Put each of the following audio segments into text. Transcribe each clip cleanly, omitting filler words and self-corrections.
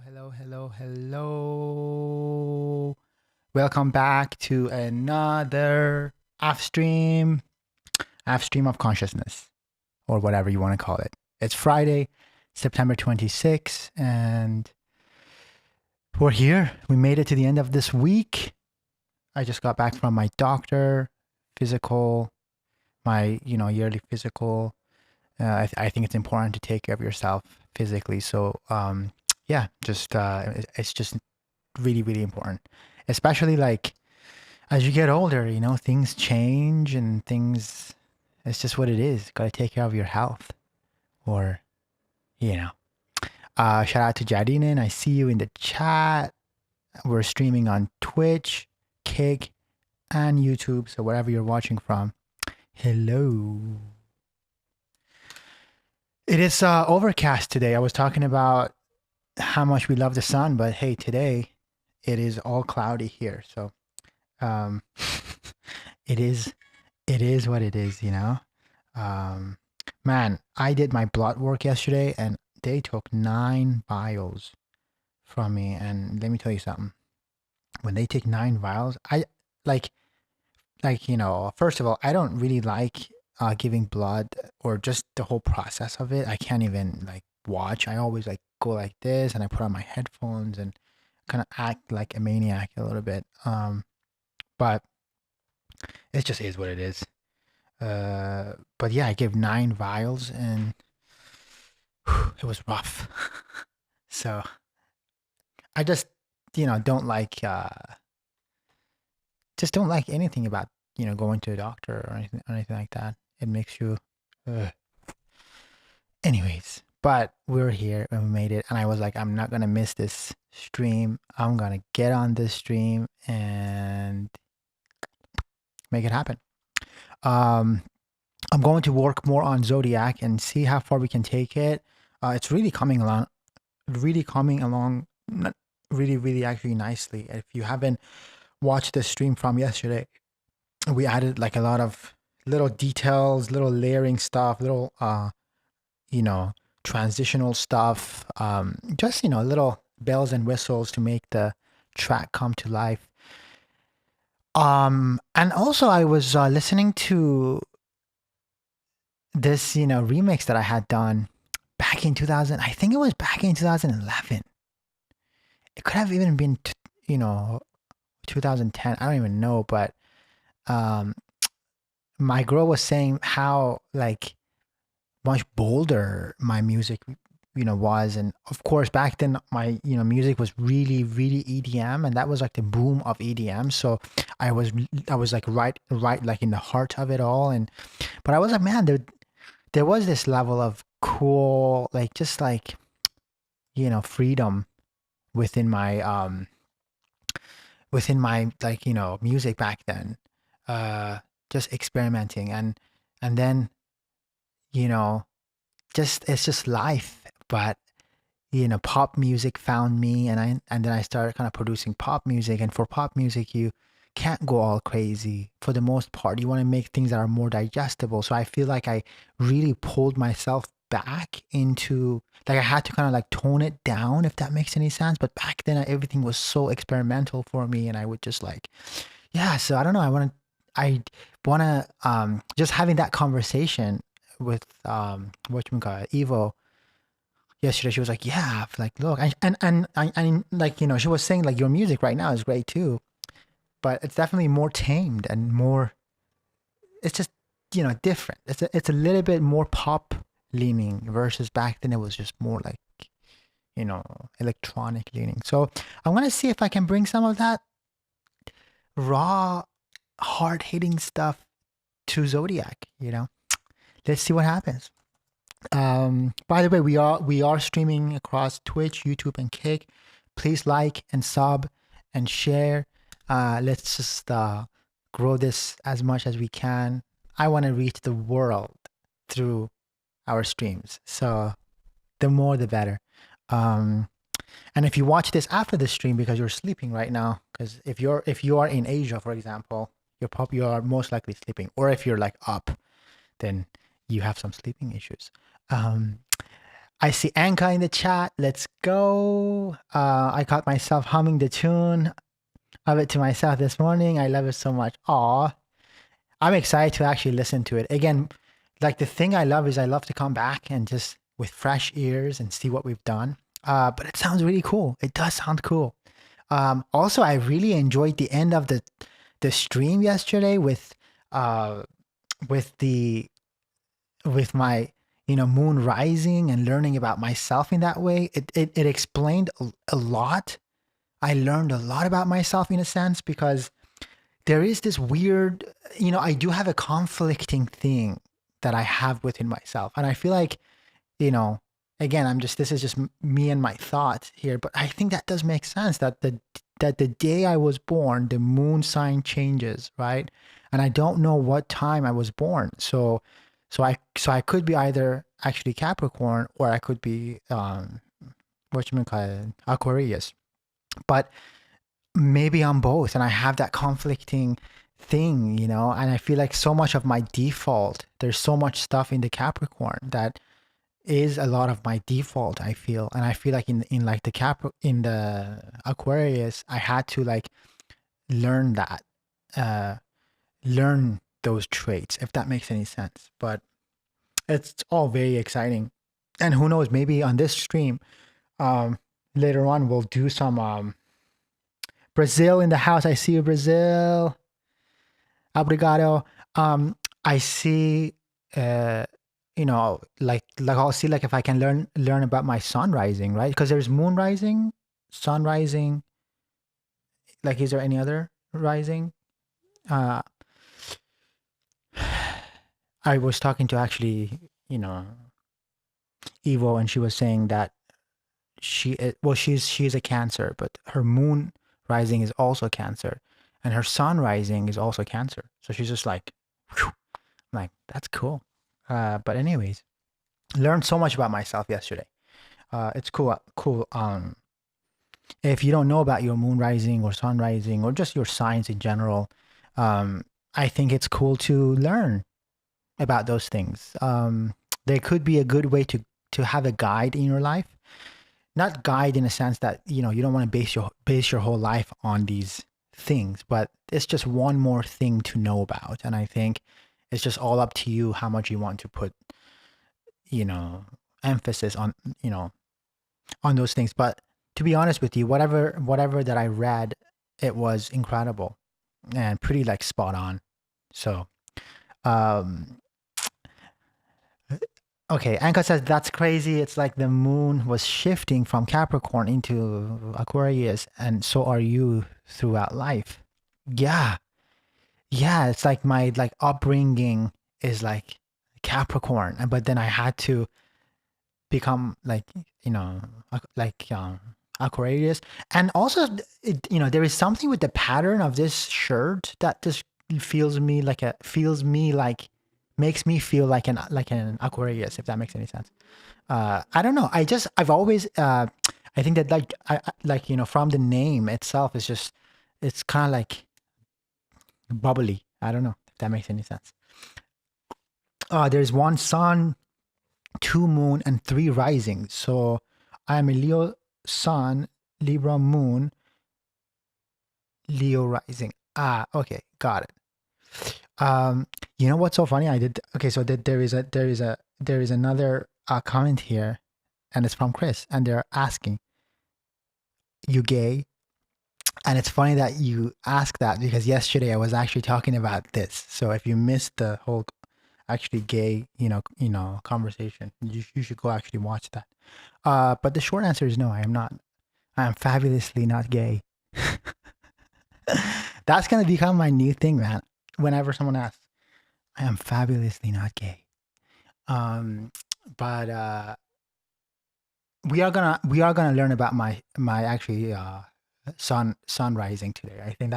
Hello. Welcome back to another AF stream of consciousness, or whatever you want to call it. It's Friday, September 26th, and we're here. We made it to the end of this week. I just got back from my doctor, physical, my yearly physical. I think it's important to take care of yourself physically. So yeah, it's just really important, especially like as you get older. Things change and things. It's just what it is. Got to take care of your health, or you know. Shout out to Jadinen. I see you in the chat. We're streaming on Twitch, Kick, and YouTube. So wherever you're watching from, hello. It is overcast today. I was talking about how much we love the sun, but hey, today it is all cloudy here. So um, it is what it is. Man, I did my blood work yesterday, and they took 9 vials from me. And let me tell you something. When they take 9 vials, I like first of all, I don't really like giving blood, or just the whole process of it. I can't even like watch. I always like go like this, and I put on my headphones and kind of act like a maniac a little bit. But it just is what it is. But yeah, I gave 9 vials, and it was rough. So I just don't like anything about going to a doctor or anything like that. It makes you anyways. But we're here and we made it, and I was like, I'm not gonna miss this stream. I'm gonna get on this stream and make it happen. I'm going to work more on Zodiac and see how far we can take it. It's really coming along not really actually nicely. If you haven't watched the stream from yesterday, we added like a lot of little details, little layering stuff, little transitional stuff, just little bells and whistles to make the track come to life. And also I was listening to this remix that I had done back in 2000. I think it was back in 2011. It could have even been 2010. I don't even know, but my girl was saying how like much bolder my music was. And of course back then my music was really EDM, and that was like the boom of EDM. So I was like right like in the heart of it all. But I was like, man, there was this level of cool, like just like freedom within my like music back then, just experimenting. And then it's just life. But pop music found me, and then I started kind of producing pop music. And for pop music, you can't go all crazy. For the most part, you want to make things that are more digestible. So I feel like I really pulled myself back into, like, I had to kind of like tone it down, if that makes any sense. But back then everything was so experimental for me, and I would just like, yeah. So I don't know, I want to just having that conversation with Evo yesterday. She was like, yeah, like, look, and like she was saying like, your music right now is great too, but it's definitely more tamed and more, it's just different. It's a little bit more pop leaning, versus back then it was just more like electronic leaning. So I'm gonna see if I can bring some of that raw, hard hitting stuff to Zodiac. Let's see what happens. By the way, we are streaming across Twitch, YouTube, and Kick. Please like and sub and share. Let's just grow this as much as we can. I want to reach the world through our streams, so the more the better. And if you watch this after the stream because you're sleeping right now, because if you are in Asia, for example, you are most likely sleeping, or if you're like up, then you have some sleeping issues. I see Anka in the chat. Let's go. I caught myself humming the tune of it to myself this morning. I love it so much. Aw. I'm excited to actually listen to it. Again, like the thing I love is I love to come back and just with fresh ears and see what we've done. But it sounds really cool. It does sound cool. Also, I really enjoyed the end of the stream yesterday uh with the with my moon rising and learning about myself in that way. It explained a lot. I learned a lot about myself in a sense because there is this weird, I do have a conflicting thing that I have within myself. And I feel like, you know, again, this is just me and my thoughts here, but I think that does make sense that the day I was born, the moon sign changes, right? And I don't know what time I was born. So I could be either actually Capricorn or I could be, whatchamacallit, Aquarius. But maybe I'm both and I have that conflicting thing, and I feel like so much of my default, there's so much stuff in the Capricorn that is a lot of my default, I feel. And I feel like in like in the Aquarius, I had to like learn that, learn those traits, if that makes any sense. But it's all very exciting. And who knows, maybe on this stream, later on we'll do some Brazil in the house. I see you, Brazil. Obrigado. I see, like I'll see like if I can learn about my sun rising, right? Because there's moon rising, sun rising. Like, is there any other rising? I was talking to actually, Evo, and she was saying that she's a Cancer, but her moon rising is also Cancer, and her sun rising is also Cancer. So she's just like, whew. I'm like, that's cool. But anyways, learned so much about myself yesterday. It's cool. If you don't know about your moon rising or sun rising or just your signs in general, I think it's cool to learn about those things. There could be a good way to have a guide in your life. Not guide in a sense that, you don't want to base your whole life on these things, but it's just one more thing to know about. And I think it's just all up to you how much you want to put, emphasis on, on those things. But to be honest with you, whatever that I read, it was incredible and pretty like spot on. So, okay, Anka says that's crazy. It's like the moon was shifting from Capricorn into Aquarius, and so are you throughout life. Yeah, yeah. It's like my upbringing is like Capricorn, but then I had to become like Aquarius, and also there is something with the pattern of this shirt that just makes me feel like an Aquarius, if that makes any sense. I don't know. I've always I think that from the name itself is just, it's kind of like bubbly. I don't know if that makes any sense. There's 1 sun, 2 moon, and 3 rising. So I'm a Leo sun, Libra moon, Leo rising. Okay, got it. You know what's so funny? So there is another comment here, and it's from Chris, and they're asking, you gay? And it's funny that you ask that because yesterday I was actually talking about this. So if you missed the whole actually gay, conversation, you should go actually watch that. But the short answer is no, I am not. I am fabulously not gay. That's gonna become my new thing, man. Whenever someone asks, I am fabulously not gay. But we are gonna learn about my actually sun rising today. I think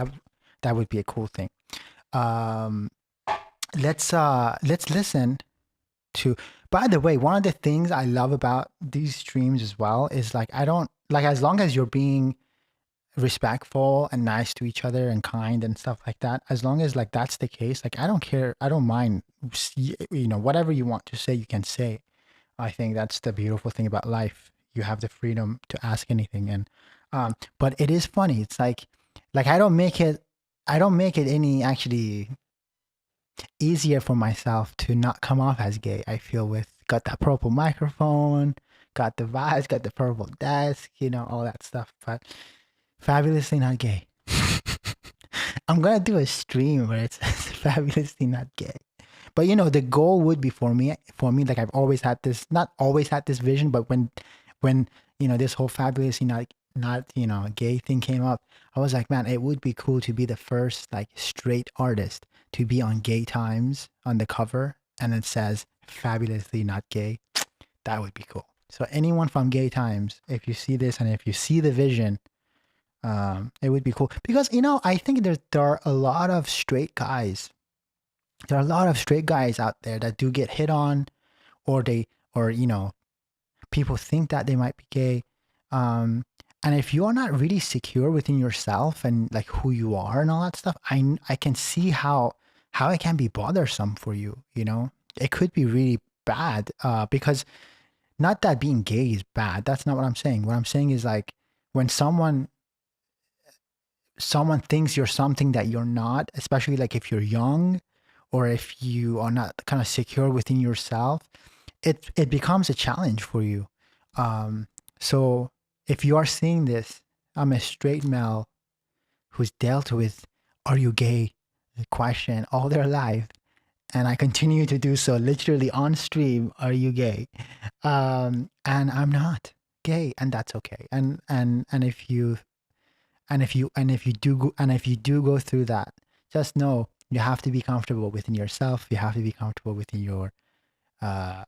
that would be a cool thing. Let's listen to. By the way, one of the things I love about these streams as well is I don't as long as you're being respectful and nice to each other and kind and stuff like that, as long as that's the case, I don't care, I don't mind, whatever you want to say you can say. I think that's the beautiful thing about life. You have the freedom to ask anything, and but it is funny. It's like I don't make it any actually easier for myself to not come off as gay. I feel with got that purple microphone, got the vibes, got the purple desk, you know, all that stuff. But fabulously not gay. I'm gonna do a stream where it's fabulously not gay. But you know, the goal would be for me, like I've always had this, not always had this vision, but when you know this whole fabulously not you know gay thing came up, I was like, man, it would be cool to be the first like straight artist to be on Gay Times on the cover, and it says fabulously not gay. That would be cool. So anyone from Gay Times, if you see this and if you see the vision, it would be cool because you know I think there are a lot of straight guys. There are a lot of straight guys out there that do get hit on, or they, or you know, people think that they might be gay. And if you are not really secure within yourself and like who you are and all that stuff, I can see how it can be bothersome for you. You know, it could be really bad. Because not that being gay is bad. That's not what I'm saying. What I'm saying is like when someone thinks you're something that you're not, especially like if you're young or if you are not kind of secure within yourself, it becomes a challenge for you. So if you are seeing this, I'm a straight male who's dealt with "Are you gay?" question all their life, and I continue to do so literally on stream. Are you gay? And I'm not gay, and that's okay. And if you do go through that, just know you have to be comfortable within yourself. You have to be comfortable within your uh,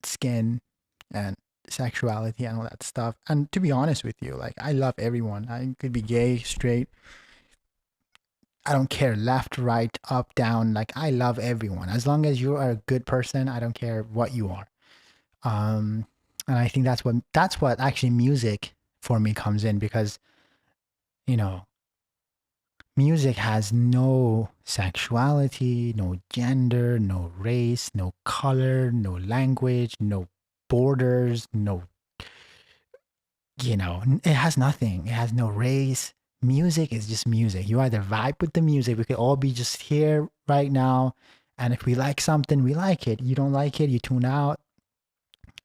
skin and sexuality and all that stuff. And to be honest with you, like I love everyone. I could be gay, straight. I don't care left, right, up, down. Like I love everyone. As long as you are a good person, I don't care what you are. Um, and I think that's what actually music for me comes in because you know music has no sexuality, no gender, no race, no color, no language, no borders, no, you know, it has nothing. It has no race. Music is just music. You either vibe with the music. We could all be just here right now. And if we like something, we like it. You don't like it, you tune out.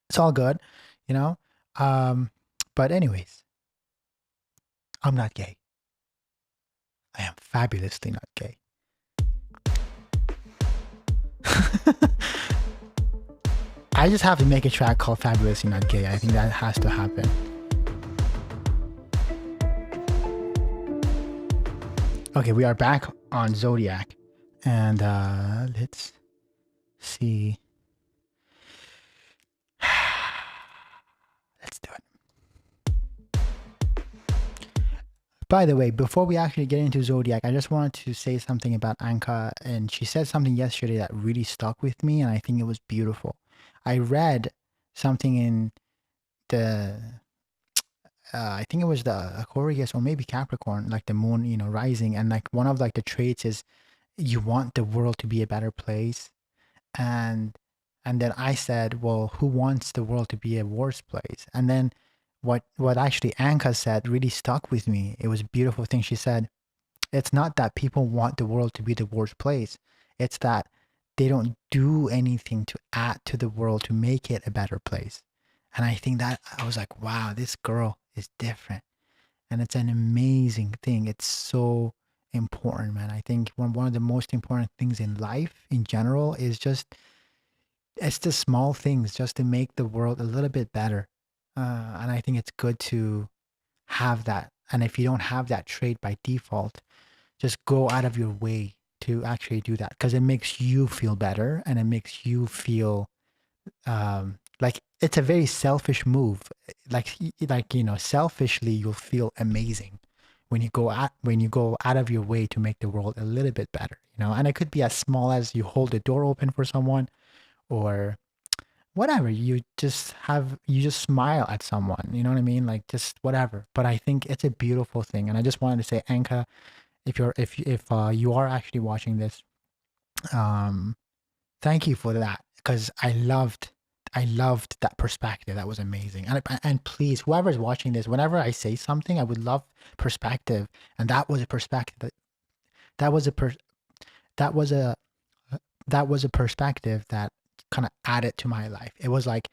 It's all good, you know? Um, but, anyways, I'm not gay. I am fabulously not gay. I just have to make a track called Fabulously Not Gay. I think that has to happen. Okay, we are back on Zodiac. And let's see. Let's do it. By the way, before we actually get into Zodiac, I just wanted to say something about Anka. And she said something yesterday that really stuck with me. And I think it was beautiful. I read something in the I think it was the Aquarius or maybe Capricorn, like the moon, you know, rising, and like one of like the traits is you want the world to be a better place, and then I said, well, who wants the world to be a worse place? And then what actually Anka said really stuck with me. It was a beautiful thing. She said, it's not that people want the world to be the worst place. It's that they don't do anything to add to the world to make it a better place. And I think that I was like, wow, this girl is different. And it's an amazing thing. It's so important, man. I think one of the most important things in life in general is just, it's the small things just to make the world a little bit better. And I think it's good to have that. And if you don't have that trait by default, just go out of your way to actually do that because it makes you feel better and it makes you feel like it's a very selfish move. Like you know, selfishly you'll feel amazing when you go out of your way to make the world a little bit better. You know, and it could be as small as you hold the door open for someone, or whatever. You just smile at someone. You know what I mean? Like just whatever. But I think it's a beautiful thing, and I just wanted to say, Anka, if you are actually watching this, um, thank you for that because I loved I loved that perspective. That was amazing. And please, whoever's watching this, whenever I say something, I would love perspective. And that was a perspective that was a per, that was a that was a perspective that kind of added to my life. It was like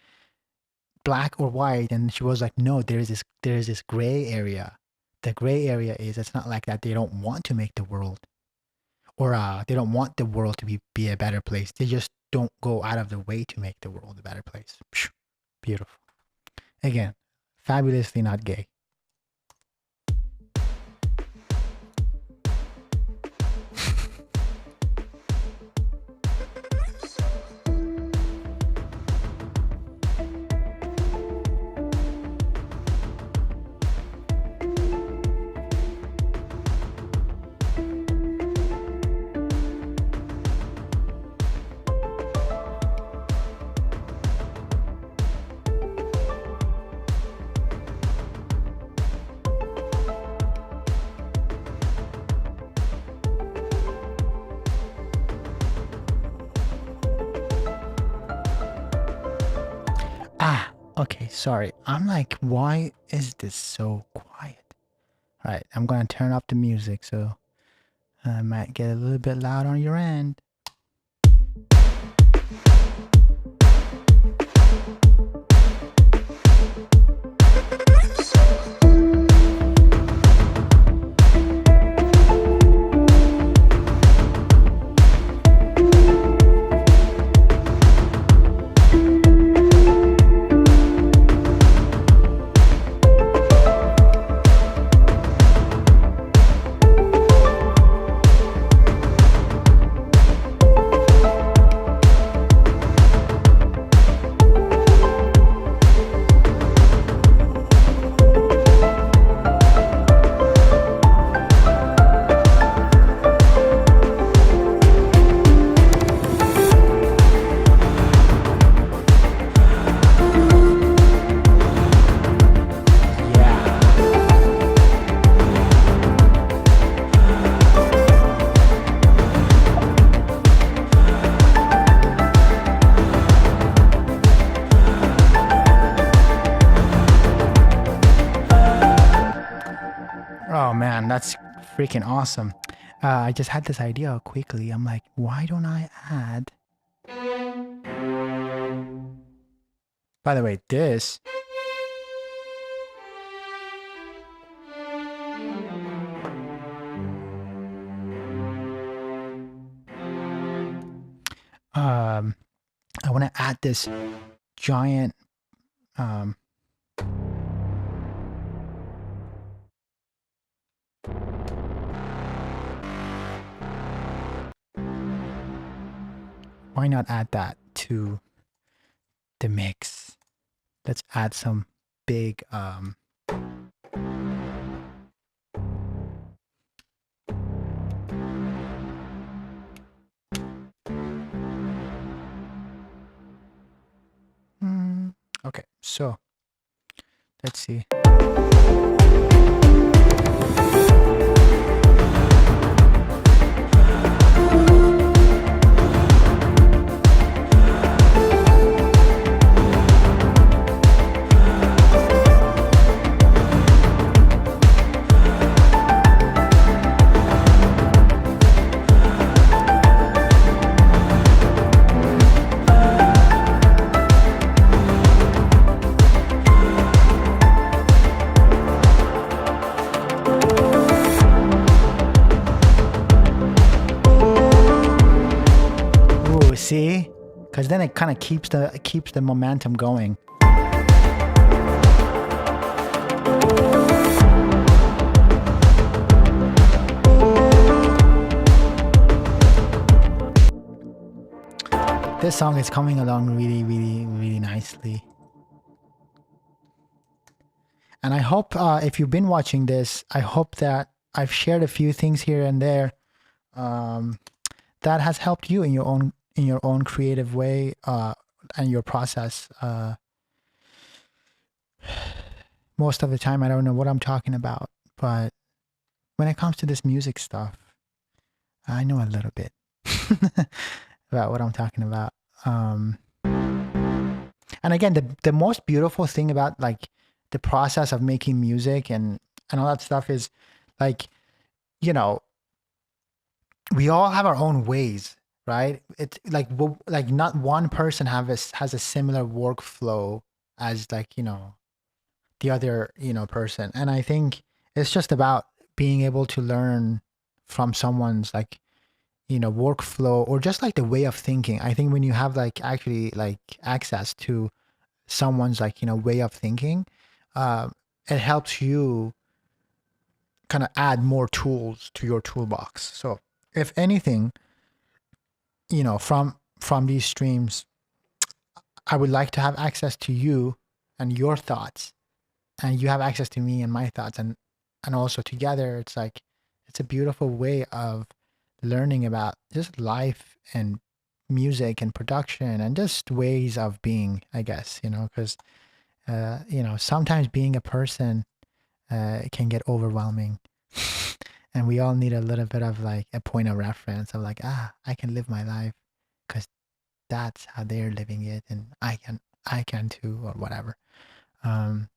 black or white, and she was like, no, there is this gray area. The gray area is, it's not like that they don't want to make the world, or they don't want the world to be a better place. They just don't go out of the way to make the world a better place. Phew, beautiful. Again, fabulously not gay. Ah, okay, sorry. I'm like, why is this so quiet? All right, I'm gonna turn up the music, so I might get a little bit loud on your end. Yeah. Oh man, that's freaking awesome. I just had this idea quickly. I'm like, why don't I add? By the way, this. I want to add this giant. Why not add that to the mix? Let's add some big. Okay, so let's see. See, because then it kind of keeps the momentum going. This song is coming along really, really, really nicely. And I hope if you've been watching this, I hope that I've shared a few things here and there that has helped you in your own creative way and your process. Most of the time, I don't know what I'm talking about, but when it comes to this music stuff, I know a little bit about what I'm talking about. And again, the most beautiful thing about like the process of making music and all that stuff is like, you know, we all have our own ways, right? It's like like not one person has a similar workflow as like, you know, the other, you know, person. And I think it's just about being able to learn from someone's like, you know, workflow or just like the way of thinking. I think when you have like actually like access to someone's like, you know, way of thinking, uh, it helps you kind of add more tools to your toolbox. So if anything, you know, from these streams, I would like to have access to you and your thoughts, and you have access to me and my thoughts, and also together, it's like it's a beautiful way of learning about just life and music and production and just ways of being, I guess, you know, because you know, sometimes being a person can get overwhelming. And we all need a little bit of like a point of reference of like, I can live my life because that's how they're living it, and I can too, or whatever. Um,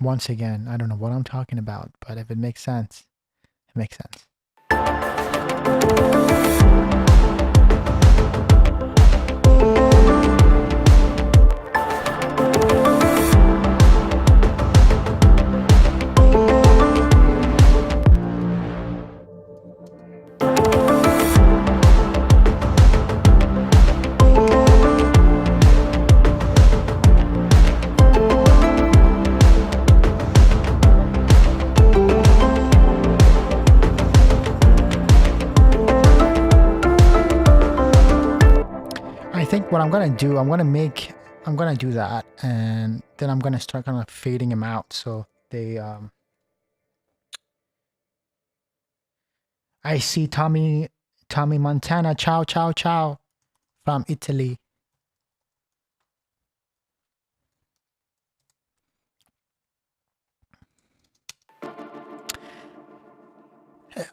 Once again, I don't know what I'm talking about, but if it makes sense, it makes sense. I think what I'm gonna do, I'm gonna do that, and then I'm gonna start kind of fading them out so they. I see Tommy Montana, ciao ciao ciao, from Italy.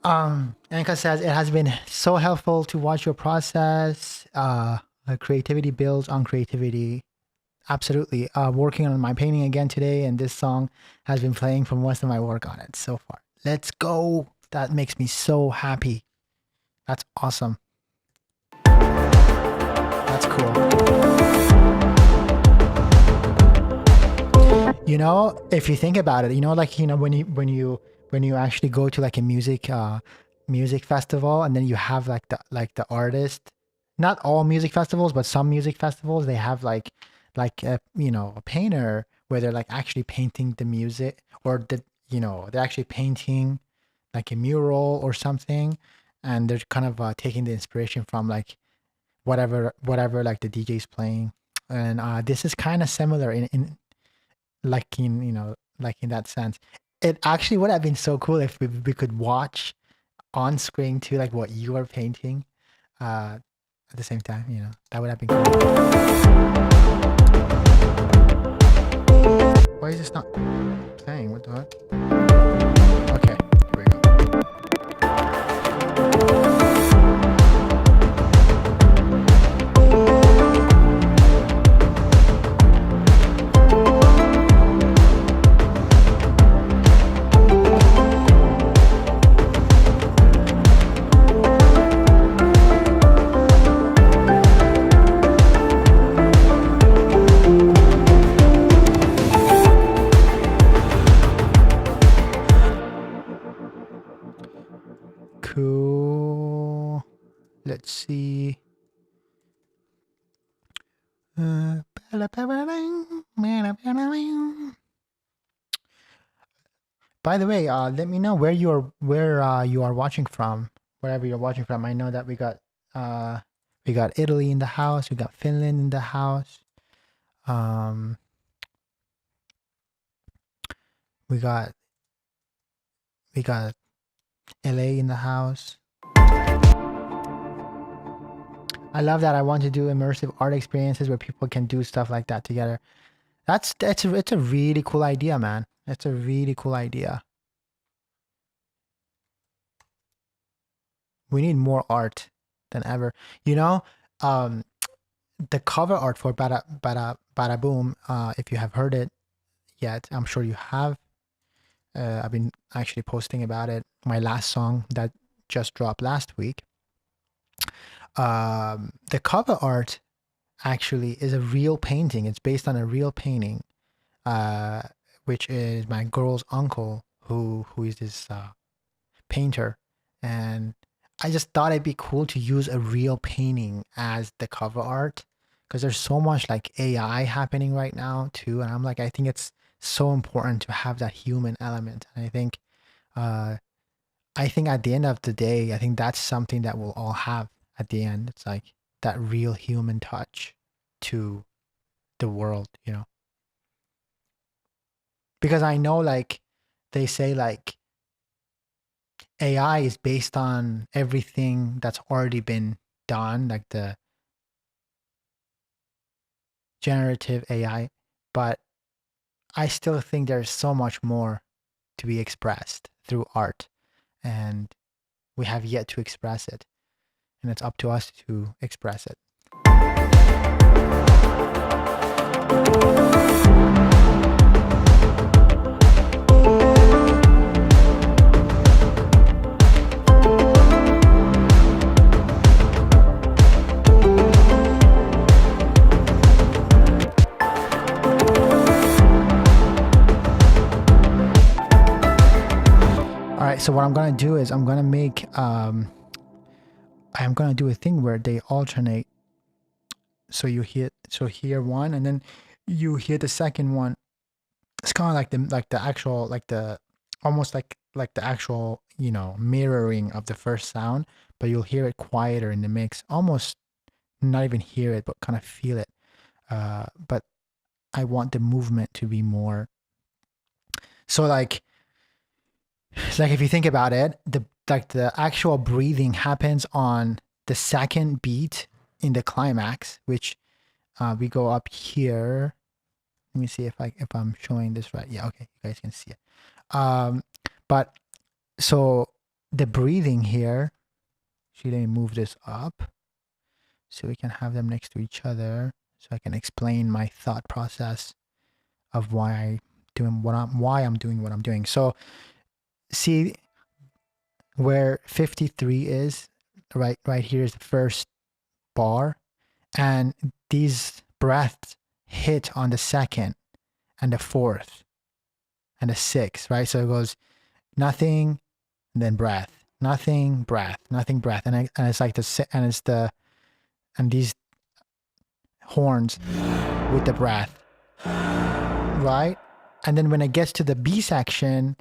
Anka says it has been so helpful to watch your process. Creativity builds on creativity. Absolutely. Working on my painting again today, and this song has been playing for most of my work on it so far. Let's go. That makes me so happy. That's awesome. That's cool. You know, if you think about it, you know, like, you know, when you actually go to like a music festival, and then you have like the artist, not all music festivals, but some music festivals, they have like a, you know, a painter where they're like actually painting the music, or the, you know, they're actually painting like a mural or something, and they're kind of taking the inspiration from like whatever like the DJ's playing. And this is kind of similar in like in, you know, like in that sense. It actually would have been so cool if we could watch on screen too, like what you are painting at the same time, you know. That would have been cool. Why is this not playing? What the heck? Okay, here we go. Cool. Let's see. By the way, let me know where you are watching from, wherever you're watching from. I know that we got Italy in the house, we got Finland in the house, um, we got we got LA in the house. I love that. I want to do immersive art experiences where people can do stuff like that together. It's a really cool idea, man. It's a really cool idea. We need more art than ever. You know, um, the cover art for Bada Boom, if you have heard it yet, I'm sure you have. I've been actually posting about it. My last song that just dropped last week. The cover art actually is a real painting. It's based on a real painting, which is my girl's uncle, who is this painter, and I just thought it'd be cool to use a real painting as the cover art, because there's so much like AI happening right now too, and I'm like, I think it's so important to have that human element. And uh, I think at the end of the day, I think that's something that we'll all have at the end. It's like that real human touch to the world, you know? Because I know, like, they say like AI is based on everything that's already been done, like the generative AI, but I still think there's so much more to be expressed through art, and we have yet to express it, and it's up to us to express it. All right, so what I'm gonna do is I'm gonna do a thing where they alternate. So you hear one, and then you hear the second one. It's kind of like the actual, like the almost like the actual, you know, mirroring of the first sound, but you'll hear it quieter in the mix, almost not even hear it, but kind of feel it. But I want the movement to be more. So like if you think about it, the actual breathing happens on the second beat in the climax, which we go up here. Let me see if I'm showing this right. Yeah, okay, you guys can see it. But so the breathing here, let me move this up so we can have them next to each other, so I can explain my thought process of why I'm doing what I'm doing. So see where 53 is, right here is the first bar, and these breaths hit on the second and the fourth and the sixth, right? So it goes nothing, and then breath, nothing, breath, nothing, breath, and it's like and these horns with the breath, right? And then when it gets to the B section,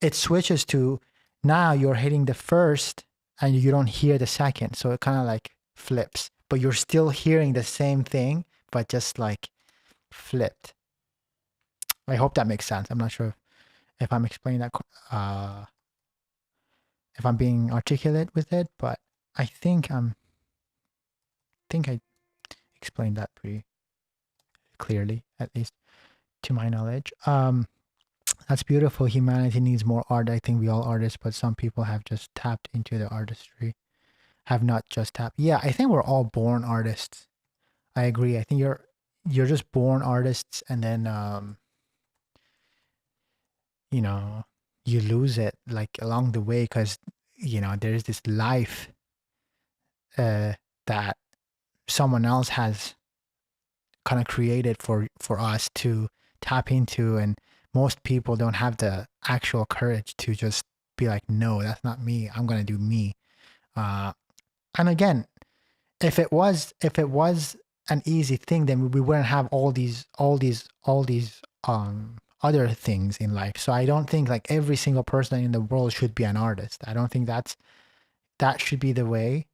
it switches to, now you're hitting the first and you don't hear the second, so it kind of like flips, but you're still hearing the same thing, but just like flipped. I hope that makes sense. I'm not sure if I'm explaining that, if I'm being articulate with it, but I think I explained that pretty clearly, at least to my knowledge. That's beautiful. Humanity needs more art. I think we all artists, but some people have just tapped into the artistry, have not just tapped. Yeah, I think we're all born artists. I agree. I think you're just born artists, and then you know, you lose it like along the way, because you know there's this life that someone else has kind of created for us to tap into, and most people don't have the actual courage to just be like, no, that's not me, I'm gonna do me. And again, if it was an easy thing, then we wouldn't have all these other things in life. So I don't think like every single person in the world should be an artist. I don't think that should be the way.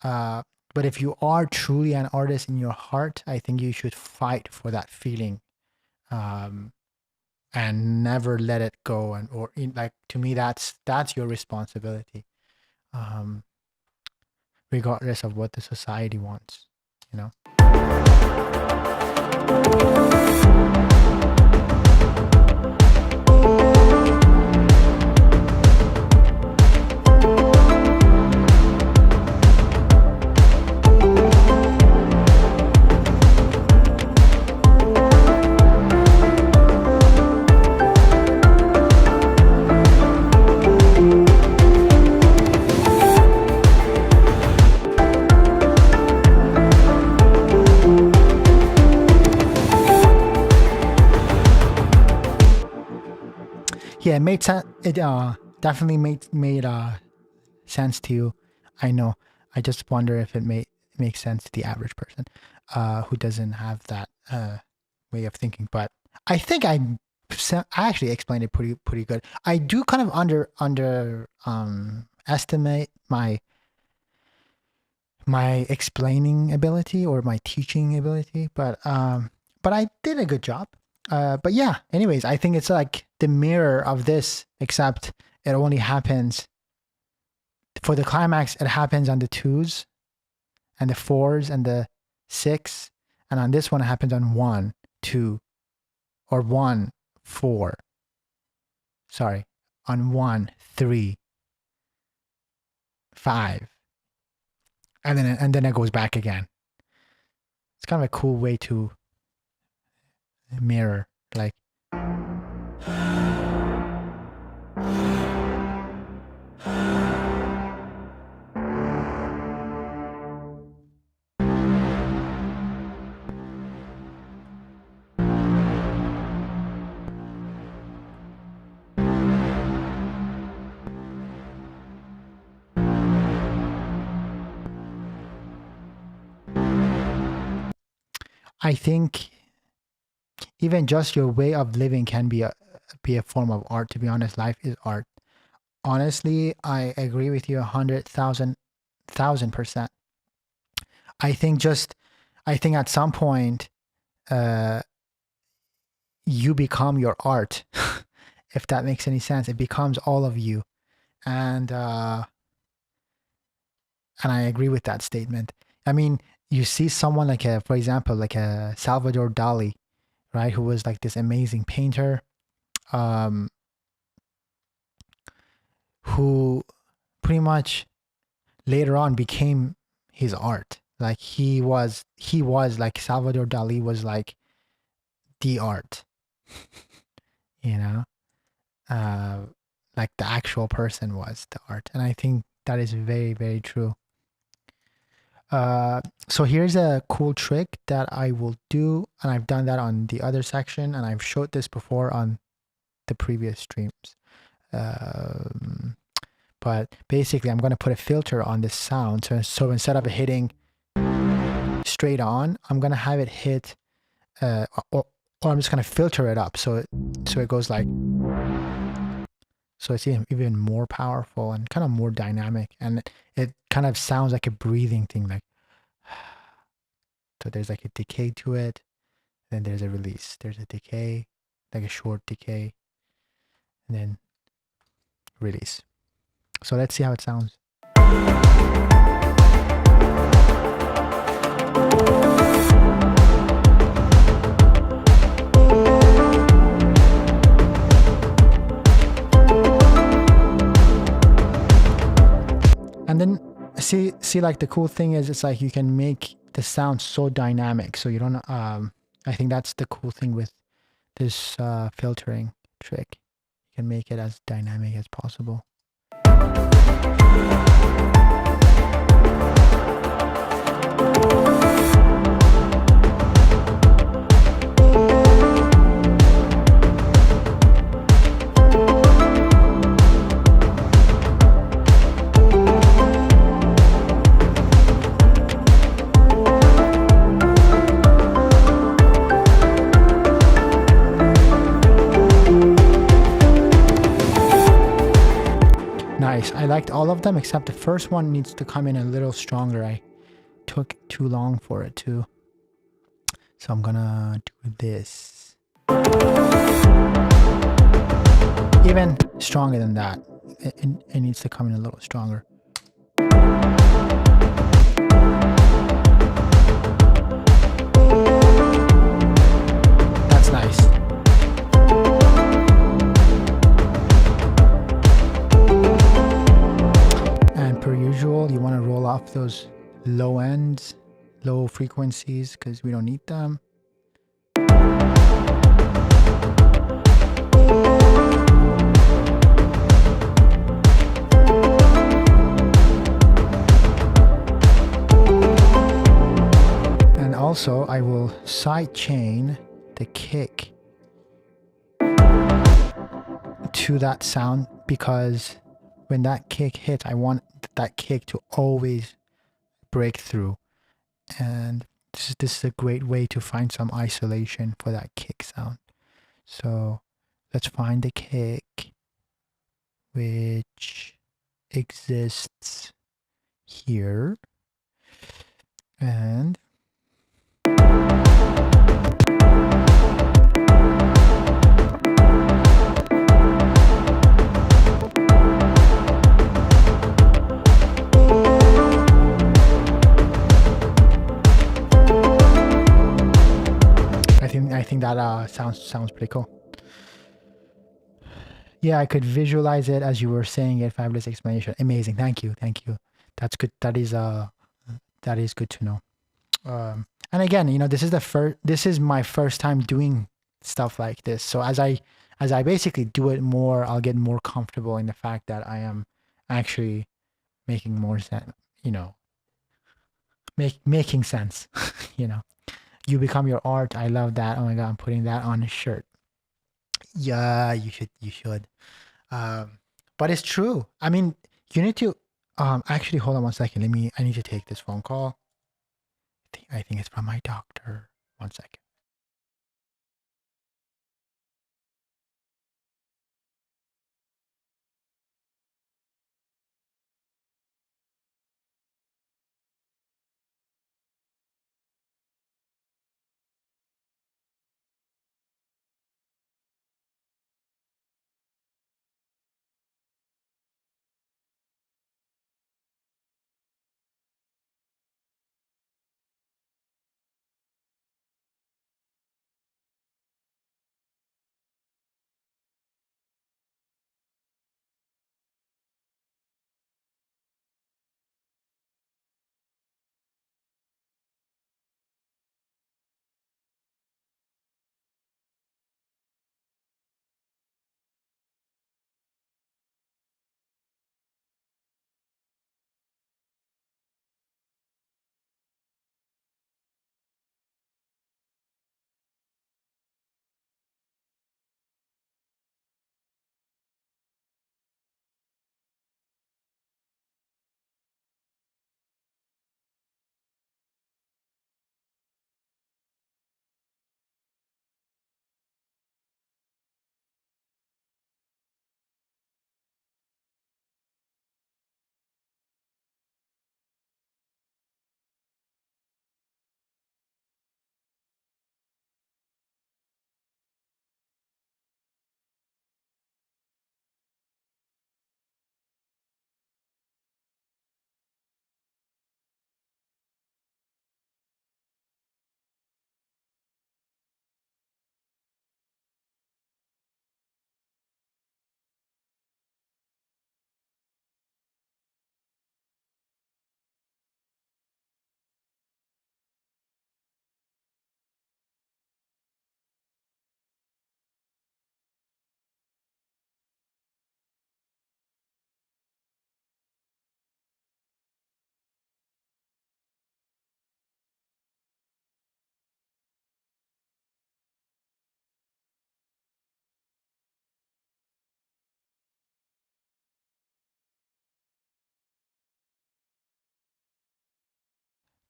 But if you are truly an artist in your heart, I think you should fight for that feeling, and never let it go. And like, to me, that's your responsibility, regardless of what the society wants, you know. Yeah, it made sense. It definitely made sense to you. I know. I just wonder if it makes sense to the average person who doesn't have that way of thinking. But I think I actually explained it pretty good. I do kind of under estimate my explaining ability or my teaching ability, but I did a good job. But yeah, anyways, I think it's like the mirror of this, except it only happens for the climax. It happens on the 2s and the 4s and the 6, and on this one it happens on 1, 2, or 1, 4. Sorry, on 1, 3, 5, and then it goes back again. It's kind of a cool way to mirror, like. I think even just your way of living can be a form of art. To be honest, life is art. Honestly, I agree with you 100,000%. I think at some point, you become your art, if that makes any sense. It becomes all of you, and I agree with that statement. I mean, you see someone like for example, like a Salvador Dali, right, who was like this amazing painter, who pretty much later on became his art. Like he was like Salvador Dali was like the art, you know, like the actual person was the art, and I think that is very, very true. So here's a cool trick that I will do, and I've done that on the other section, and I've showed this before on the previous streams. But basically, I'm going to put a filter on this sound. So instead of it hitting straight on, I'm going to have it hit, or I'm just going to filter it up. So it goes like, so it's even more powerful and kind of more dynamic. And it kind of sounds like a breathing thing. Like, so there's like a decay to it. Then there's a release. There's a decay, like a short decay, and then release. So let's see how it sounds. And then see like the cool thing is it's like you can make the sound so dynamic. So you don't I think that's the cool thing with this filtering trick. You can make it as dynamic as possible. Nice. I liked all of them except the first one needs to come in a little stronger. I took too long for it too. So I'm gonna do this. Even stronger than that. It needs to come in a little stronger. That's nice. And per usual, you want to roll off those low ends, low frequencies, because we don't need them. And also, I will sidechain the kick to that sound because when that kick hits, I want that kick to always break through. And this is a great way to find some isolation for that kick sound. So let's find the kick which exists here. And I think that sounds pretty cool. Yeah, I could visualize it as you were saying it. Fabulous explanation. Amazing. Thank you. That's good. That is good to know. And again, this is my first time doing stuff like this. So as I basically do it more, I'll get more comfortable in the fact that I am actually making more sense, making sense. You become your art. I love that. Oh my God, I'm putting that on a shirt. Yeah, you should. But it's true. I mean, you need to, actually hold on one second. I need to take this phone call. I think it's from my doctor. One second.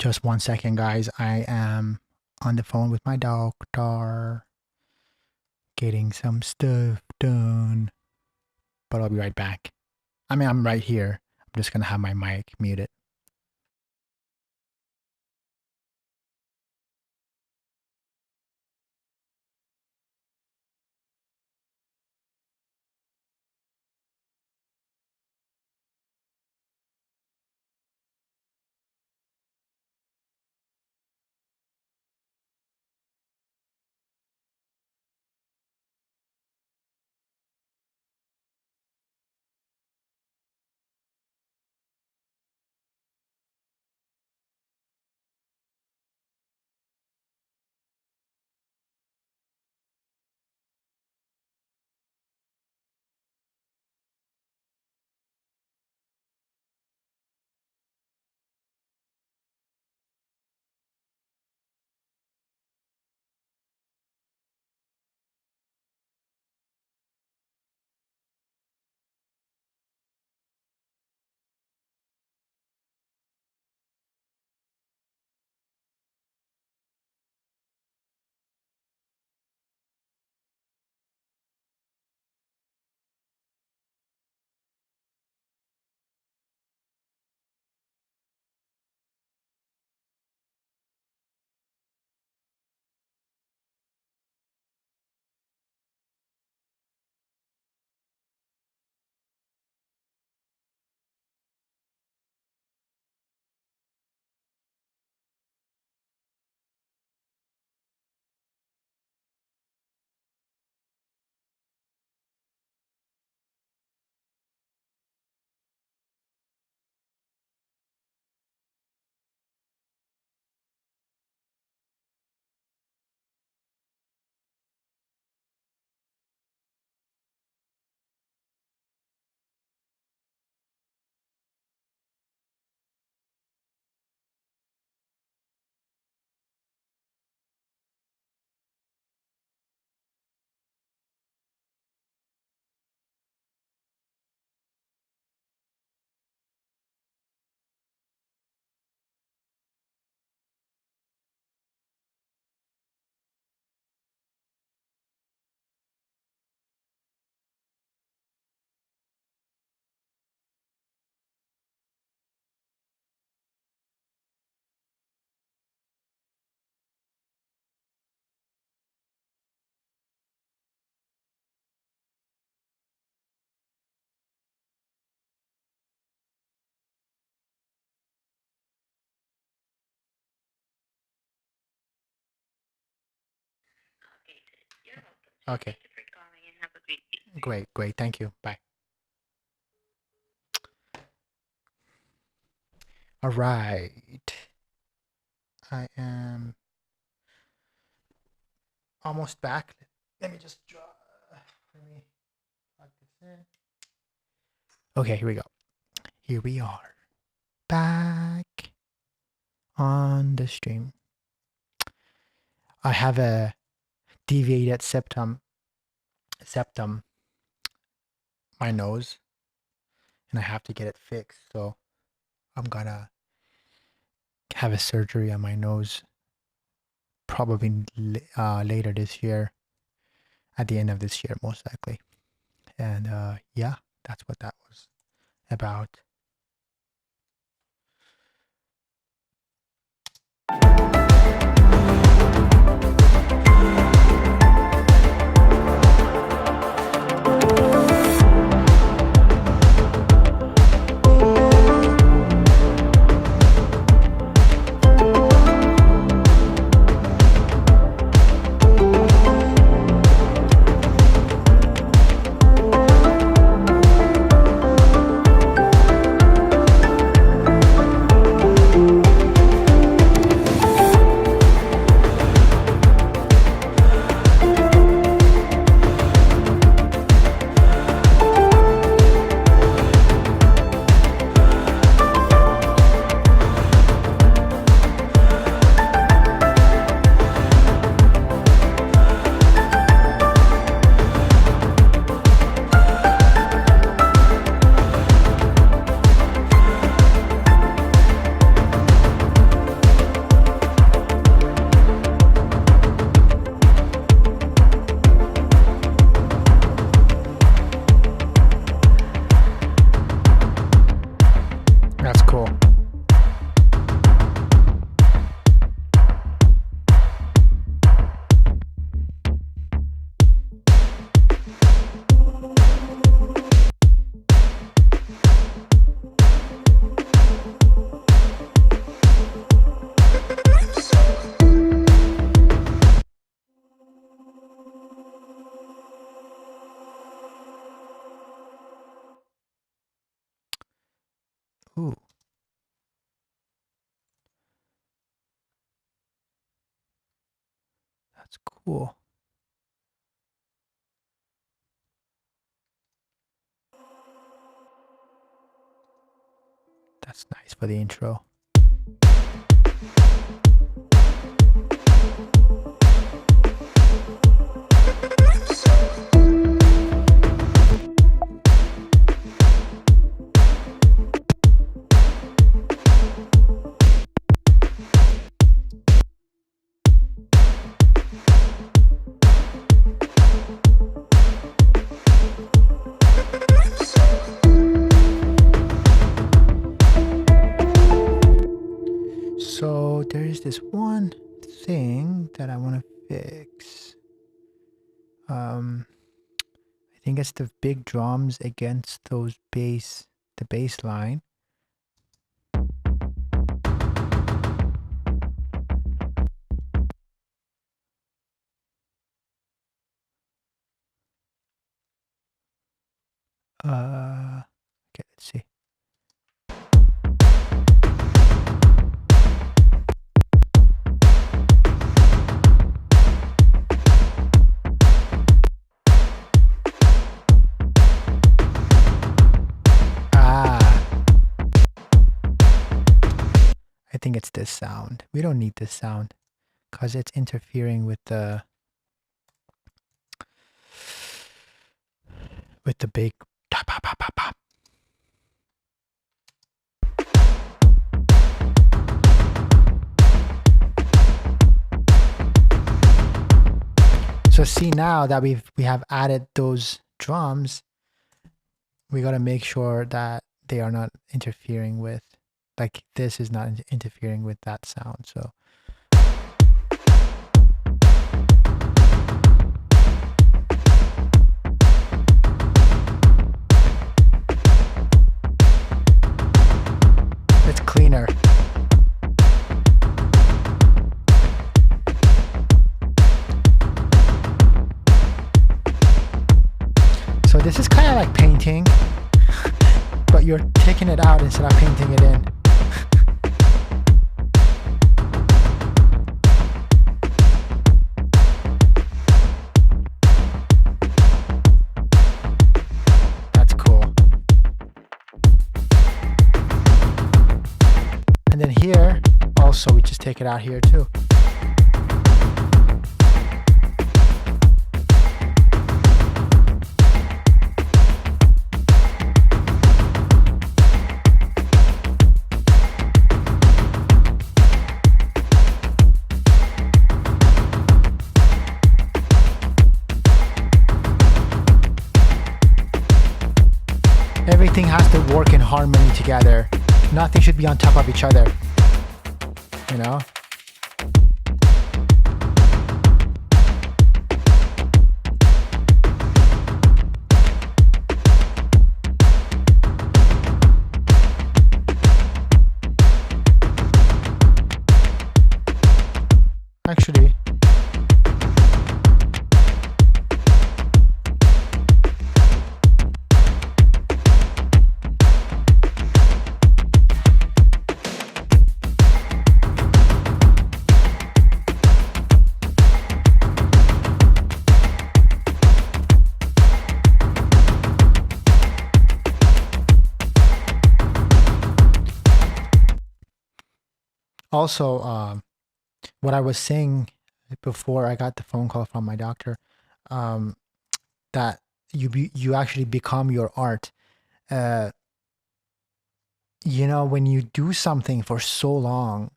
Just one second, guys. I am on the phone with my doctor, getting some stuff done. But I'll be right back. I mean, I'm right here. I'm just gonna have my mic muted. Okay. Great, great. Thank you. Bye. All right. I am almost back. Let me just draw. Let me plug this in. Okay, here we go. Here we are. Back on the stream. I have a deviated septum, my nose, and I have to get it fixed. So I'm gonna have a surgery on my nose probably later this year, at the end of this year, most likely. And yeah, that's what that was about. That's cool. Ooh. That's cool. That's nice for the intro. So there's this one thing that I want to fix. I think it's the big drums against those the bass line. Okay, let's see. I think it's this sound. We don't need this sound because it's interfering with the big pop, pop, pop, pop, pop. So see, now that we have added those drums, we got to make sure that they are not interfering with, like this is not interfering with that sound. So it's cleaner. like painting, but you're taking it out instead of painting it in. That's cool. And then here, also we just take it out here too. Everything has to work in harmony together. Nothing should be on top of each other. You know? Actually, also, what I was saying before I got the phone call from my doctor, um, that you actually become your art. Uh, you know, when you do something for so long,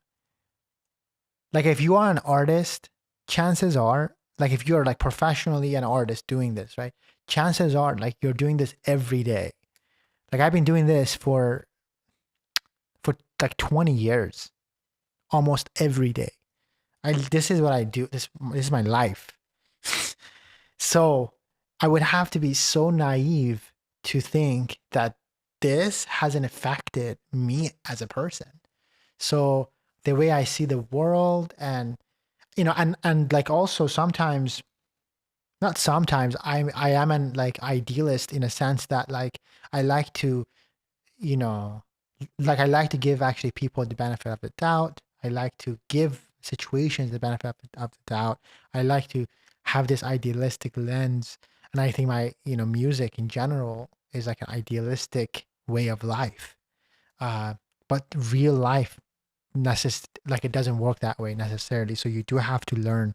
like if you are an artist, chances are, like if you're like professionally an artist doing this, right? Chances are like you're doing this every day. Like I've been doing this for like 20 years, almost every day. This is what I do. This is my life. So I would have to be so naive to think that this hasn't affected me as a person. So the way I see the world, and you know, and like also sometimes, not sometimes, I am an like idealist in a sense that like I like to, you know, like I like to give actually people the benefit of the doubt. I like to give situations the benefit of the doubt. I like to have this idealistic lens, and I think my, you know, music in general is like an idealistic way of life. But real life like it doesn't work that way necessarily. So you do have to learn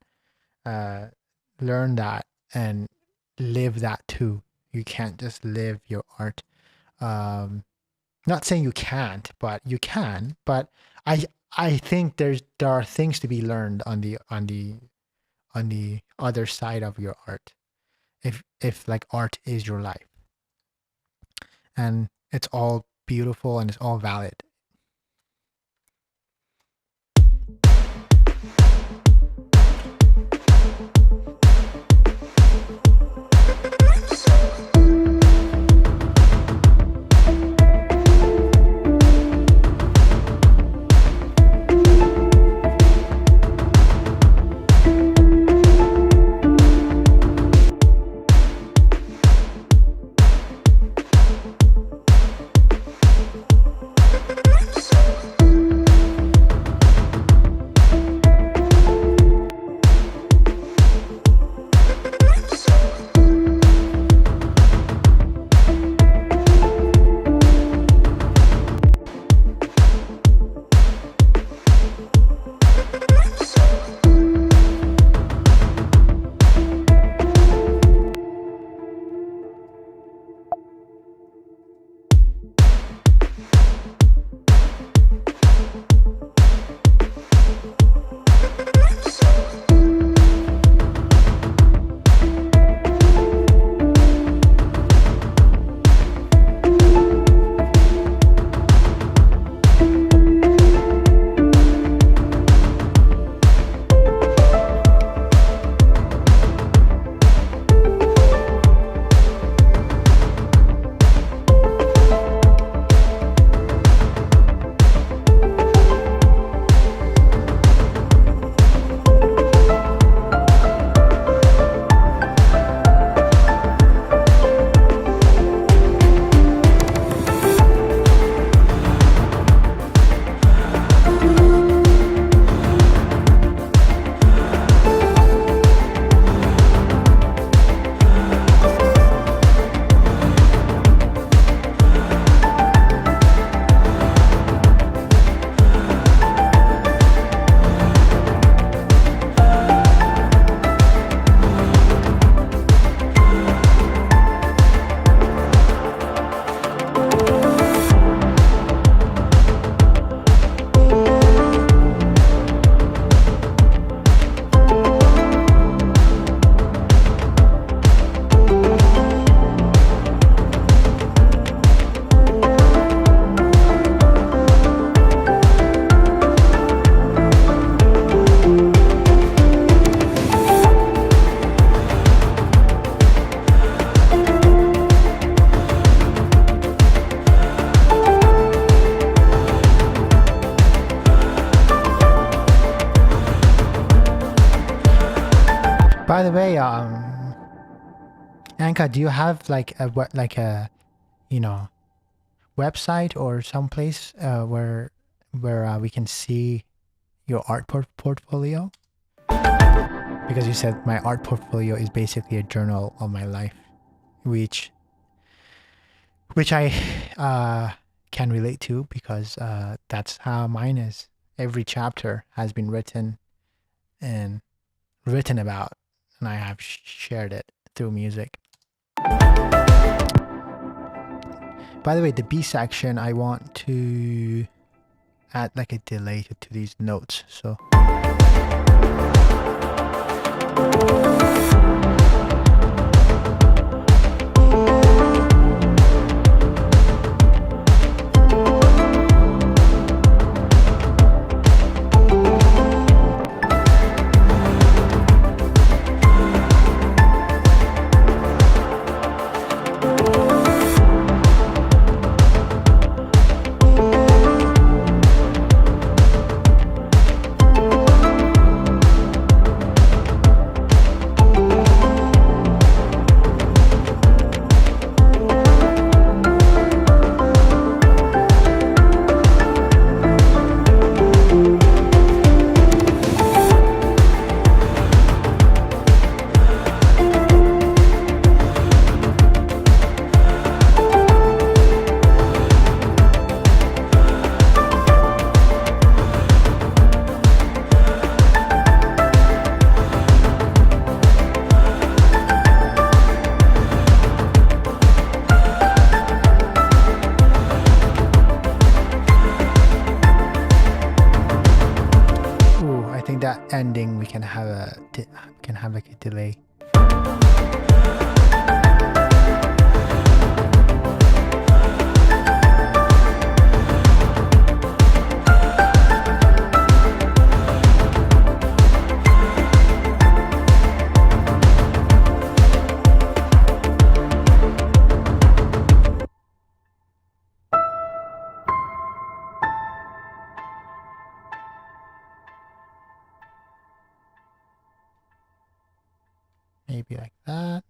that and live that too. You can't just live your art. Not saying you can't, but you can. But I think there are things to be learned on the other side of your art. If like art is your life, and it's all beautiful and it's all valid. By the way, Anka, do you have like a you know website or someplace where we can see your art portfolio? Because you said my art portfolio is basically a journal of my life, which I can relate to because that's how mine is. Every chapter has been written and written about, and I have shared it through music. By the way, the B section, I want to add like a delay to these notes. So. That ending we can have like a delay. Maybe like that.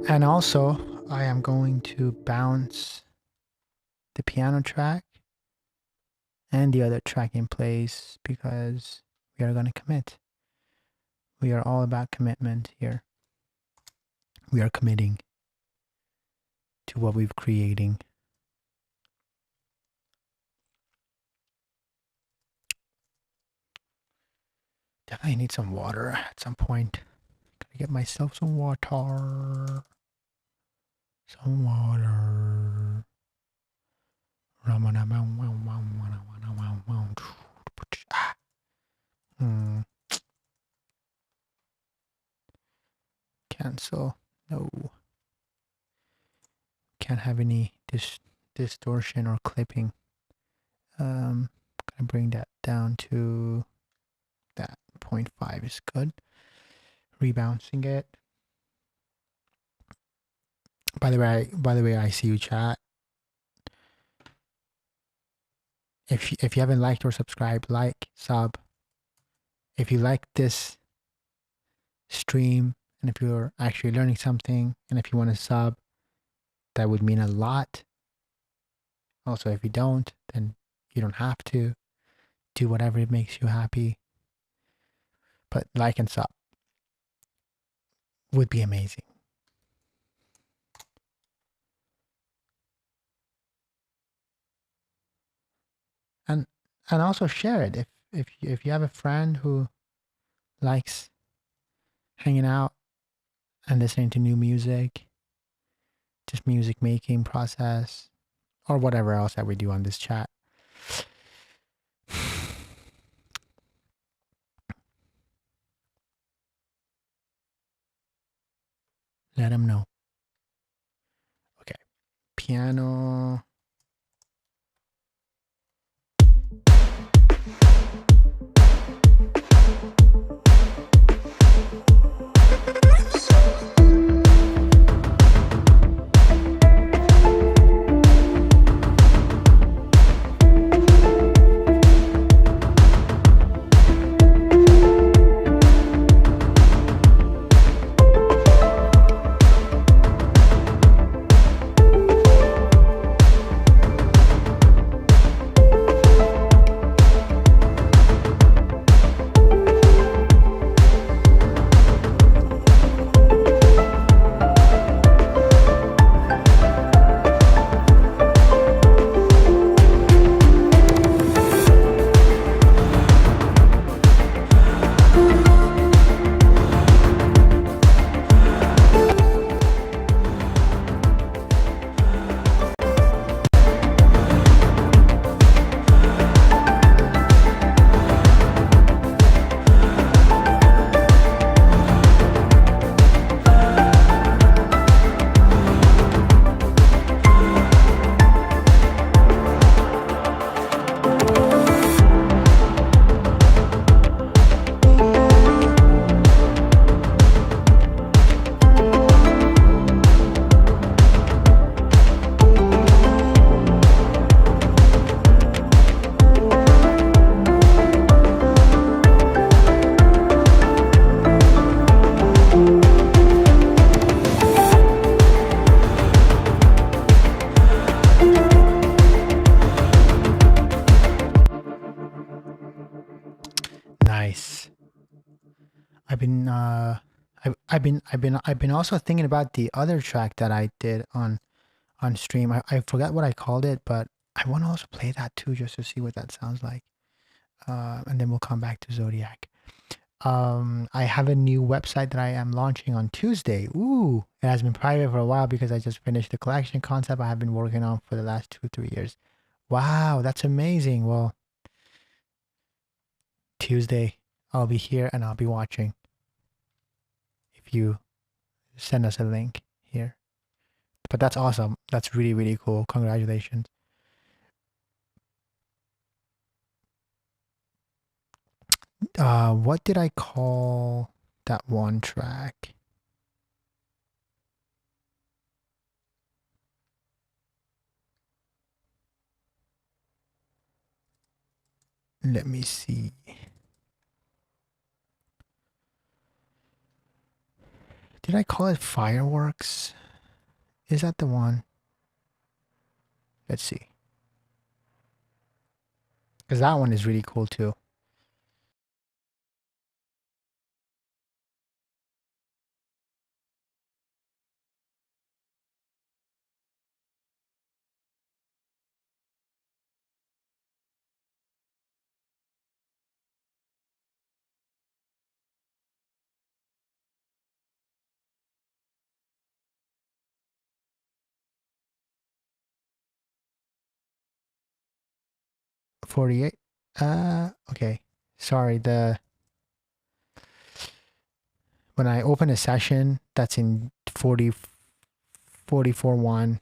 And also, I am going to bounce the piano track and the other track in place because we are going to commit. We are all about commitment here. We are committing to what we're creating. Definitely need some water at some point. Gotta get myself some water. Some water. Cancel. No. Can't have any distortion or clipping. Gonna bring that down to that 0.5 is good. Rebouncing it. By the way, I see you, chat. If you haven't liked or subscribed, like, sub. If you like this stream and if you're actually learning something and if you want to sub, that would mean a lot. Also, if you don't, then you don't have to. Do whatever it makes you happy. But like and sub would be amazing. And also share it if you have a friend who likes hanging out and listening to new music, just music making process, or whatever else that we do on this chat. Let them know. Okay, piano. Nice. I've been also thinking about the other track that I did on stream. I forgot what I called it, but I want to also play that too, just to see what that sounds like. And then we'll come back to Zodiac. I have a new website that I am launching on Tuesday. Ooh, it has been private for a while because I just finished the collection concept I have been working on for the last 2-3 years. Wow, that's amazing. Well, Tuesday I'll be here and I'll be watching if you send us a link here. But that's awesome. That's really, really cool. Congratulations. What did I call that one track? Let me see. Did I call it Fireworks? Is that the one? Let's see. Because that one is really cool too. $48. Okay. Sorry. When I open a session that's in 44.1,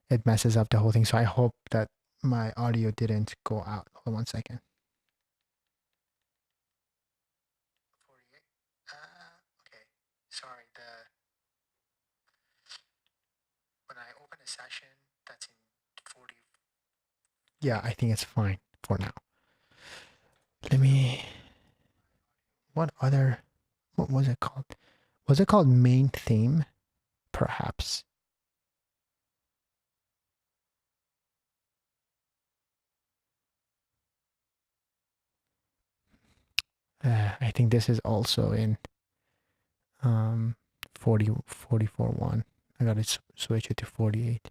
it messes up the whole thing. So I hope that my audio didn't go out. Hold on one second. 48. Okay. Sorry. When I open a session that's in 40. Yeah, I think it's fine for now. Let me. What was it called? Was it called main theme? Perhaps. I think this is also in 44.1. I gotta switch it to 48.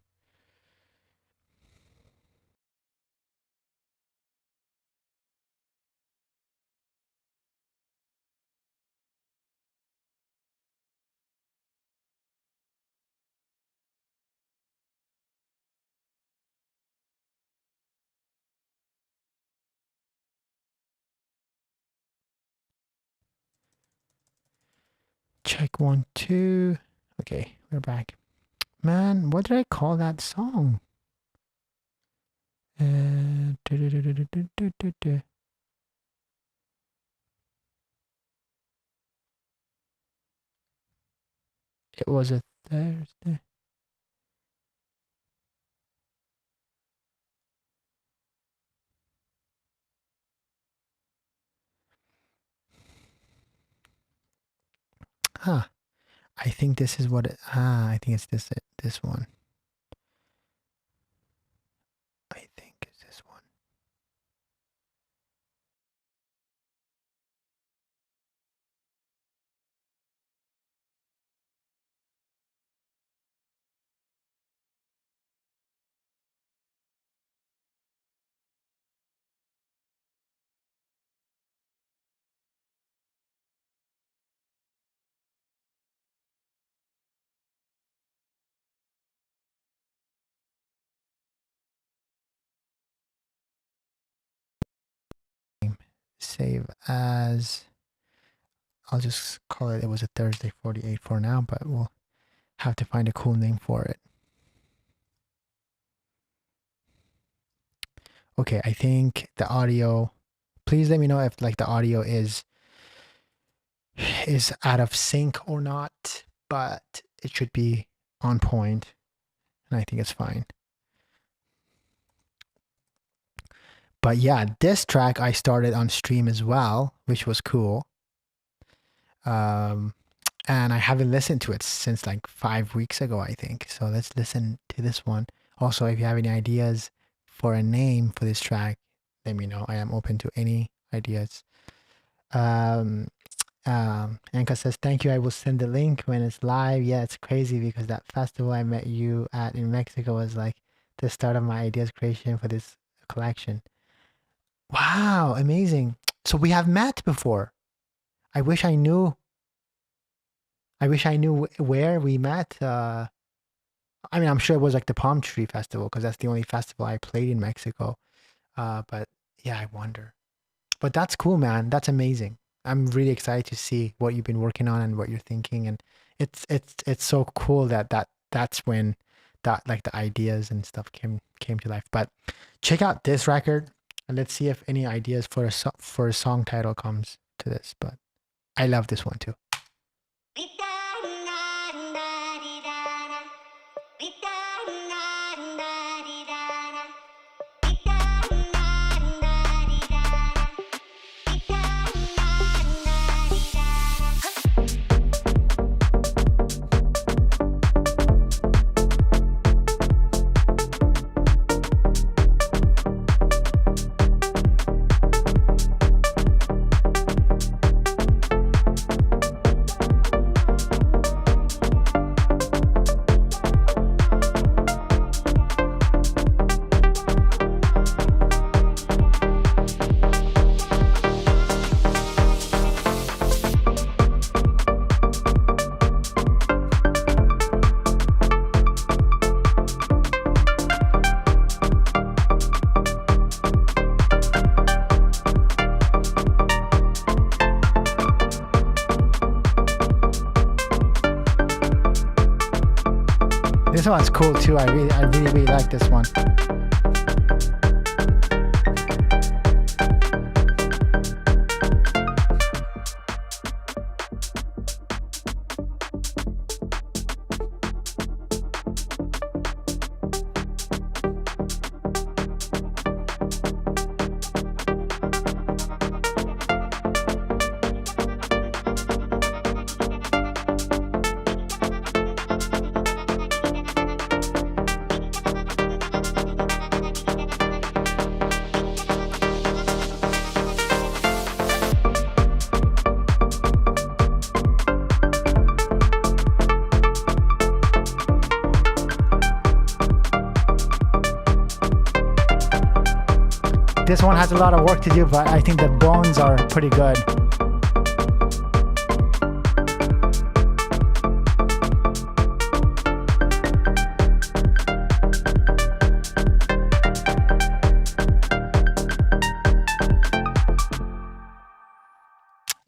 Check 1, 2. Okay, we're back. Man, what did I call that song? It was a Thursday. Huh. I think this is what it, I think it's this one. I think it's this one. Save as, I'll just call it was a Thursday 48 for now, but we'll have to find a cool name for it. Okay, I think the audio, please let me know if like the audio is out of sync or not, but it should be on point, and I think it's fine. But yeah, this track I started on stream as well, which was cool. And I haven't listened to it since like 5 weeks ago, I think. So let's listen to this one. Also, if you have any ideas for a name for this track, let me know. I am open to any ideas. Anka says, thank you. I will send the link when it's live. Yeah, it's crazy because that festival I met you at in Mexico was like the start of my ideas creation for this collection. Wow, amazing. So we have met before. I wish I knew where we met. I mean, I'm sure it was like the Palm Tree Festival because that's the only festival I played in Mexico. But yeah, I wonder. But that's cool, man. That's amazing. I'm really excited to see what you've been working on and what you're thinking. And it's so cool that's when that like the ideas and stuff came to life. But check out this record and let's see if any ideas for a song title comes to this. But I love this one too. This one's cool too. I really like this one. This one has a lot of work to do, but I think the bones are pretty good.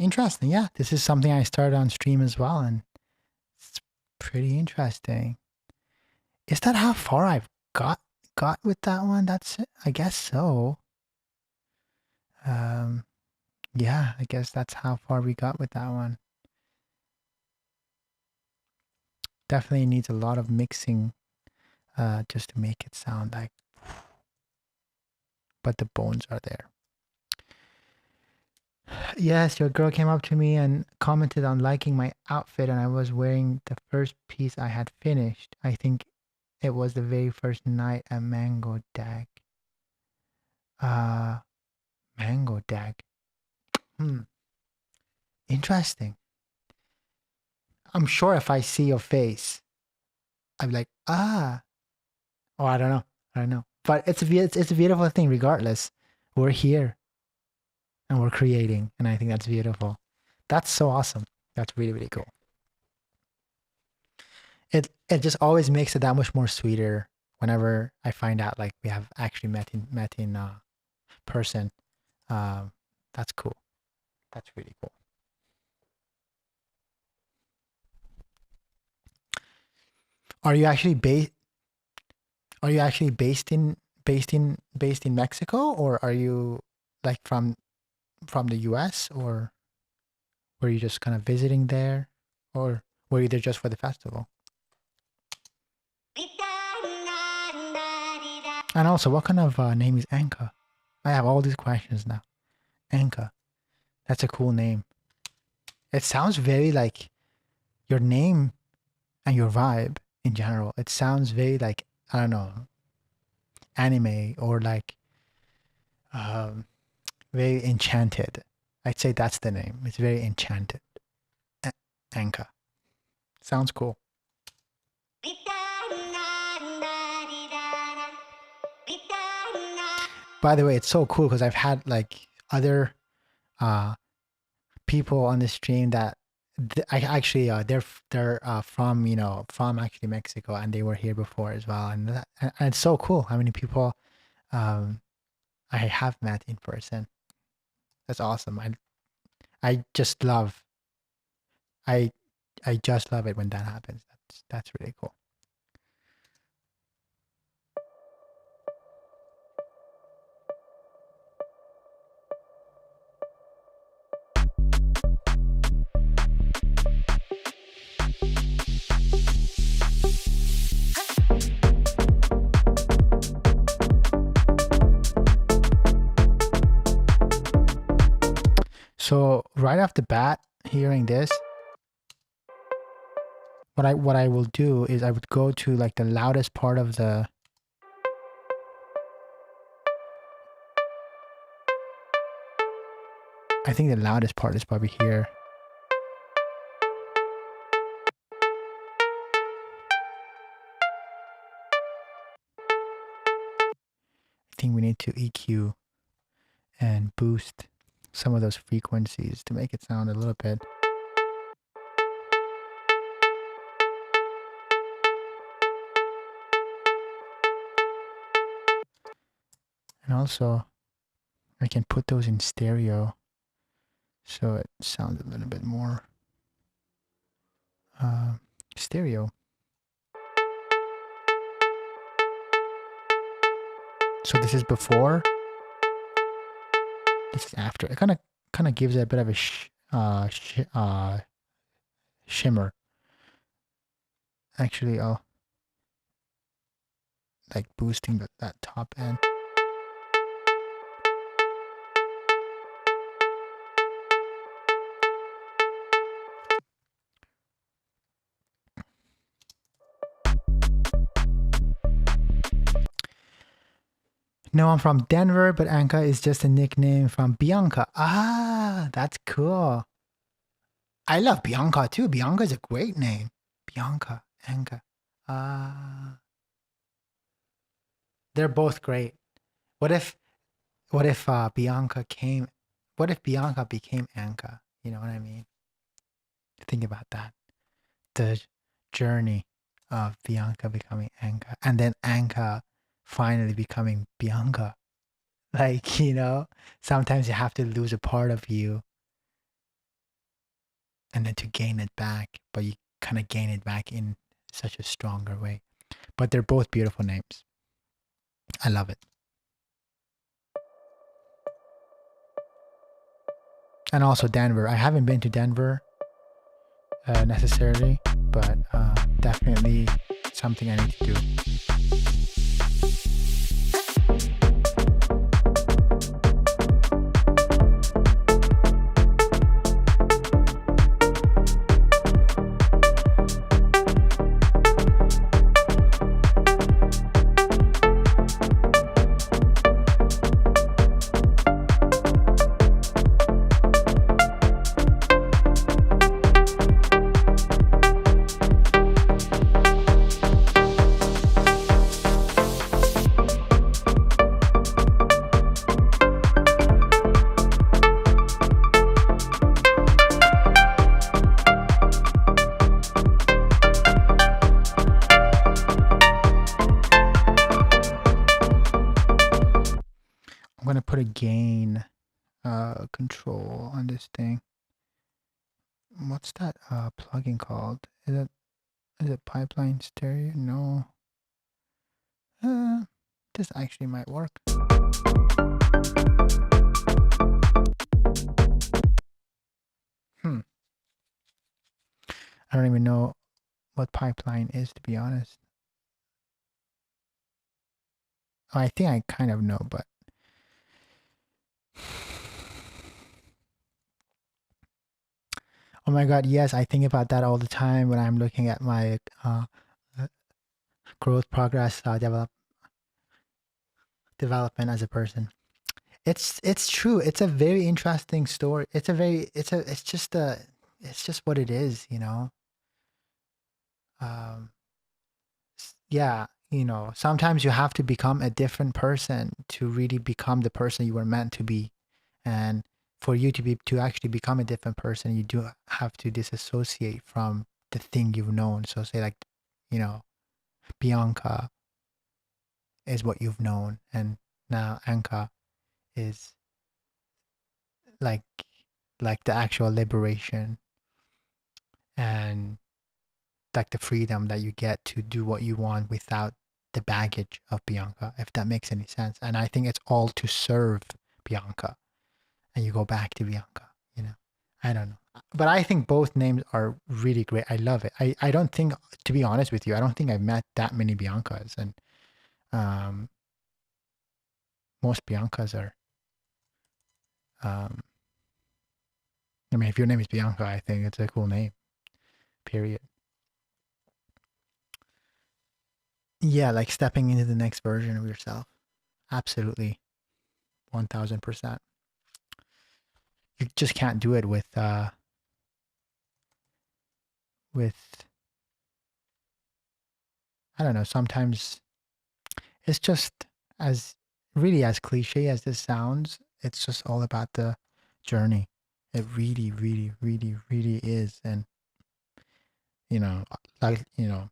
Interesting. Yeah, this is something I started on stream as well, and Pretty interesting. Is that how far I've got with that one? That's it. I guess so. Um, yeah, I guess that's how far we got with that one. Definitely needs a lot of mixing just to make it sound like, but the bones are there. Yes, your girl came up to me and commented on liking my outfit, and I was wearing the first piece I had finished. I think it was the very first night at Mango Dag. Uh, Mango Dag. Interesting. I'm sure if I see your face, I'm like, ah. Oh, I don't know. I don't know. But it's a beautiful thing regardless. We're here and we're creating, and I think that's beautiful. That's so awesome. That's really, really cool. It just always makes it that much more sweeter whenever I find out like we have actually met in person. Um, that's cool. That's really cool. Are you actually based? Are you actually based in Mexico, or are you like from the U.S., or were you just kind of visiting there, or were you there just for the festival? And also, what kind of name is Anka? I have all these questions now. Anka. That's a cool name. It sounds very like your name and your vibe in general. It sounds very like, I don't know, anime or like um, very enchanted. I'd say that's the name. It's very enchanted. Anka. Sounds cool. By the way, it's so cool because I've had like other uh, people on the stream that I actually they're from from actually Mexico, and they were here before as well, and it's so cool how many people um, I have met in person. That's awesome. I just love I I just love it when that happens. That's really cool. So right off the bat, hearing this, what I will do is I would go to like the loudest part of the. I think the loudest part is probably here. I think we need to EQ and boost some of those frequencies to make it sound a little bit. And also, I can put those in stereo so it sounds a little bit more stereo. So this is before. This is after. It kind of gives it a bit of a shimmer. Actually, I'll like boosting that top end. No, I'm from Denver, but Anka is just a nickname from Bianca. Ah, that's cool. I love Bianca too. Bianca is a great name. Bianca, Anka. Ah, they're both great. What if Bianca came? What if Bianca became Anka? You know what I mean? Think about that. The journey of Bianca becoming Anka, and then Anka finally becoming Bianca. Like, sometimes you have to lose a part of you and then to gain it back, but kind of gain it back in such a stronger way. But they're both beautiful names. I love it. And also Denver. I haven't been to Denver necessarily, but definitely something I need to do. I'm gonna put a gain control on this thing. What's that plugin called? Is it pipeline stereo? No. This actually might work. I don't even know what pipeline is, to be honest. Oh, I think I kind of know, but oh my God, yes, I think about that all the time when I'm looking at my growth progress, development as a person. It's true. It's a very interesting story. It's just what it is, you know. Yeah, you know, sometimes you have to become a different person to really become the person you were meant to be. And for you to actually become a different person, you do have to disassociate from the thing you've known. So say like, you know, Bianca is what you've known, and now Anka is like the actual liberation and like the freedom that you get to do what you want without the baggage of Bianca, if that makes any sense. And I think it's all to serve Bianca, and you go back to Bianca, you know. I don't know. But I think both names are really great. I love it. I don't think, to be honest with you, I don't think I've met that many Biancas. And most Biancas are, I mean, if your name is Bianca, I think it's a cool name, period. Yeah, like stepping into the next version of yourself. Absolutely. 1000%. You just can't do it with I don't know, sometimes it's just as really as cliche as this sounds, it's just all about the journey. It really, really, really, really is. And you know, like, you know,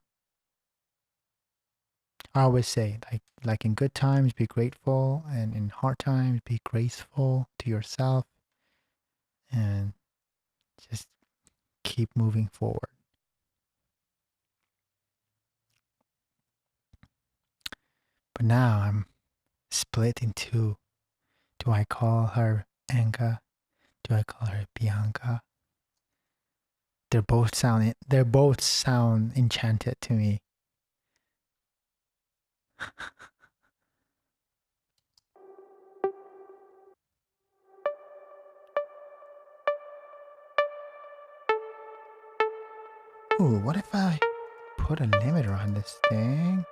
I always say like in good times be grateful, and in hard times be graceful to yourself, and just keep moving forward. But now I'm split in two. Do I call her Anka? Do I call her Bianca? They're both sound enchanted to me. Ooh, what if I put a limiter on this thing?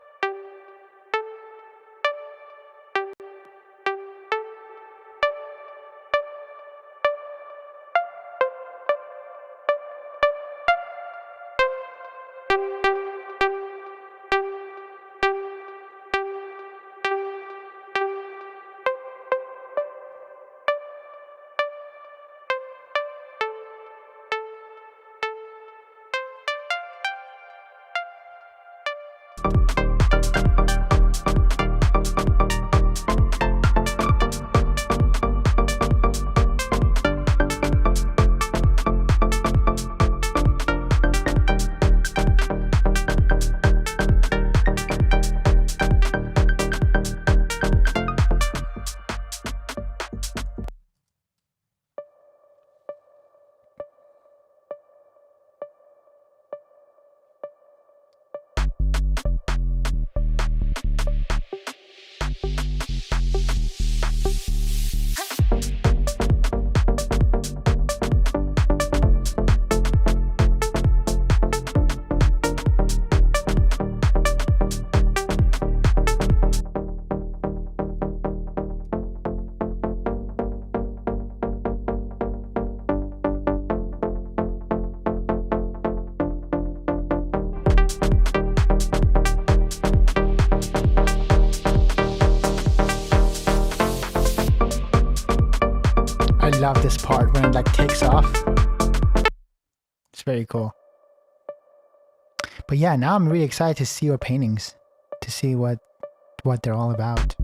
love this part when it like takes off. It's very cool. But yeah, now I'm really excited to see your paintings, to see what they're all about.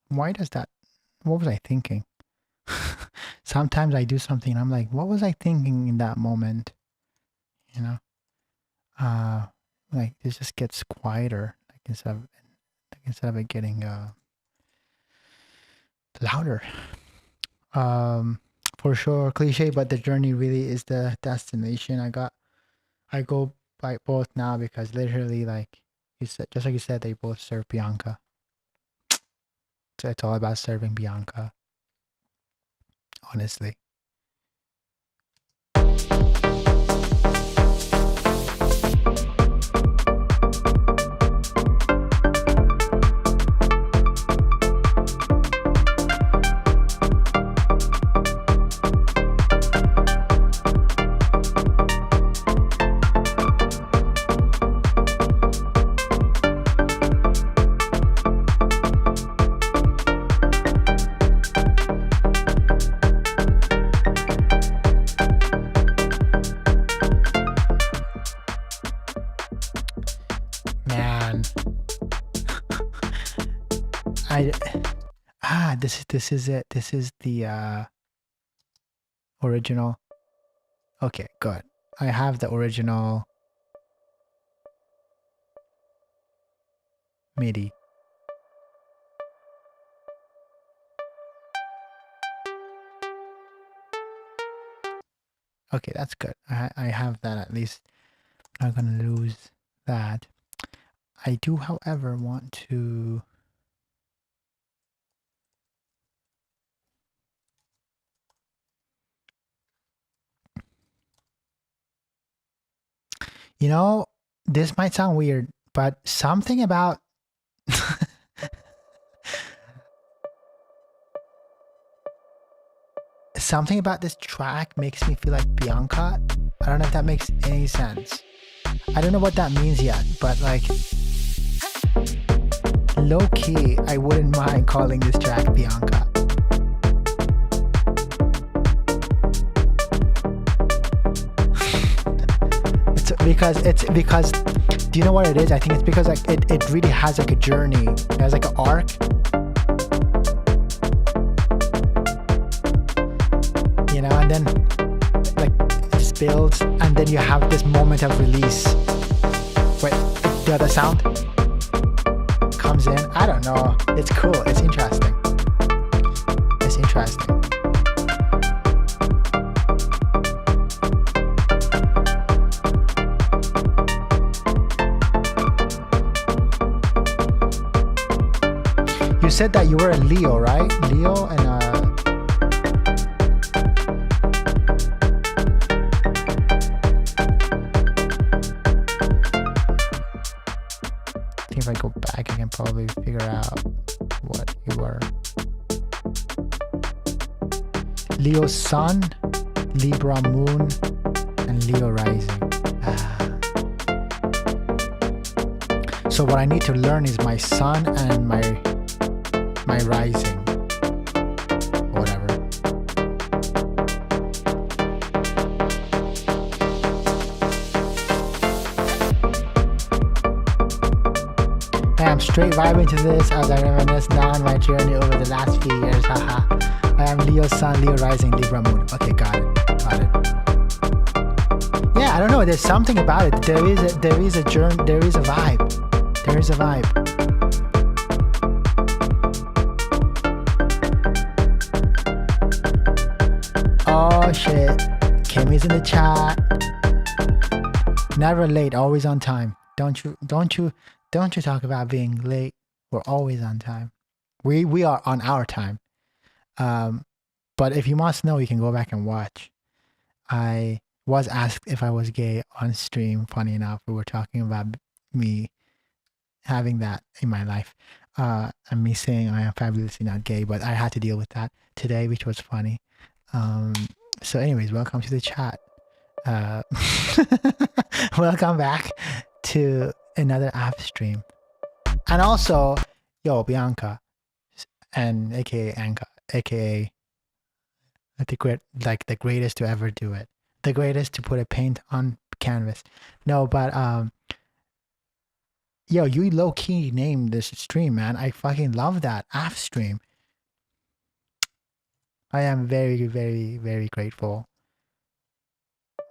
Why does that? What was I thinking? Sometimes I do something and I'm like, what was I thinking in that moment? You know? Like it just gets quieter, like instead of it getting louder. For sure, cliche, but the journey really is the destination. I go by both now because literally, like you said, just like you said, they both serve Bianca. So it's all about serving Bianca, honestly. This is it. This is the original. Okay, good. I have the original MIDI. Okay, that's good. I have that at least. I'm not gonna lose that. I do, however, want to. You know, this might sound weird, but something about something about this track makes me feel like Bianca. I don't know if that makes any sense. I don't know what that means yet, but like low key, I wouldn't mind calling this track Bianca. It's because do you know what it is? I think it's because like it really has like a journey. It has like an arc. You know, and then like it just builds and then you have this moment of release. Wait, the other sound comes in. I don't know. It's cool. It's interesting. It's interesting. You said that you were a Leo, right? Leo and I think if I go back, I can probably figure out what you were. Leo Sun, Libra Moon, and Leo Rising. So what I need to learn is my Sun and my rising, whatever. I'm straight vibing to this as I reminisce now on my journey over the last few years. Haha. I am Leo Sun, Leo Rising, Libra Moon. Okay, got it. Yeah, I don't know. There's something about it. There is a vibe. There is a vibe. Oh shit. Kimmy's in the chat. Never late, always on time. Don't you talk about being late. We're always on time. We are on our time. But if you must know, you can go back and watch. I was asked if I was gay on stream. Funny enough, we were talking about me having that in my life. And me saying I am fabulously not gay, but I had to deal with that today, which was funny. So anyways, welcome to the chat. Welcome back to another app stream. And also, yo, Bianca, and aka Anka, aka the greatest to ever do it. The greatest to put a paint on canvas. No, but yo, you low-key named this stream, man. I fucking love that app stream. I am very, very, very grateful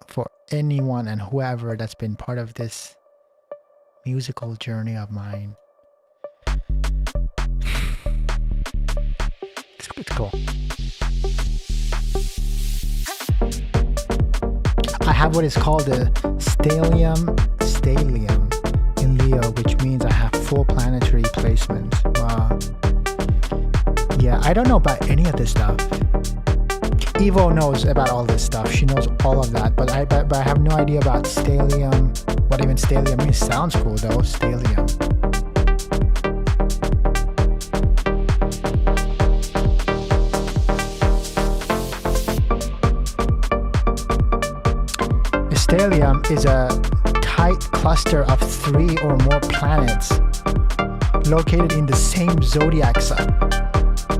for anyone and whoever that's been part of this musical journey of mine. It's cool. I have what is called a stellium in Leo, which means I have full planetary placement. Wow. Yeah, I don't know about any of this stuff. Evo knows about all this stuff. She knows all of that, but I have no idea about stellium. What even stellium means? Sounds cool though. Stellium. Stellium is a tight cluster of 3 or more planets located in the same zodiac sign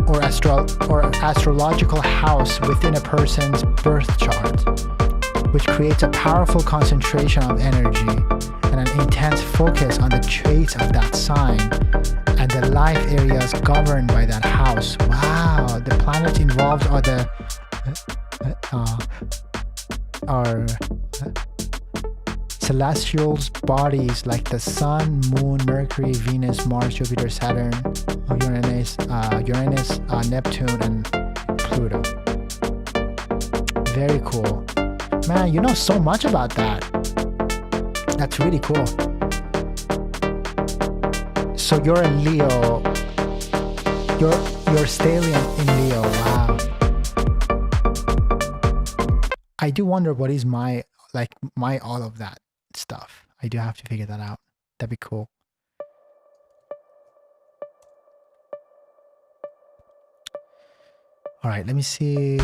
or astrological house within a person's birth chart, which creates a powerful concentration of energy and an intense focus on the traits of that sign and the life areas governed by that house. Wow, the planets involved are celestial bodies like the Sun, Moon, Mercury, Venus, Mars, Jupiter, Saturn, Uranus, Neptune, and Pluto. Very cool. Man, you know so much about that. That's really cool. So you're in Leo. You're stellium in Leo. Wow. I do wonder what is my all of that stuff. I do have to figure that out. That'd be cool. All right, let me see.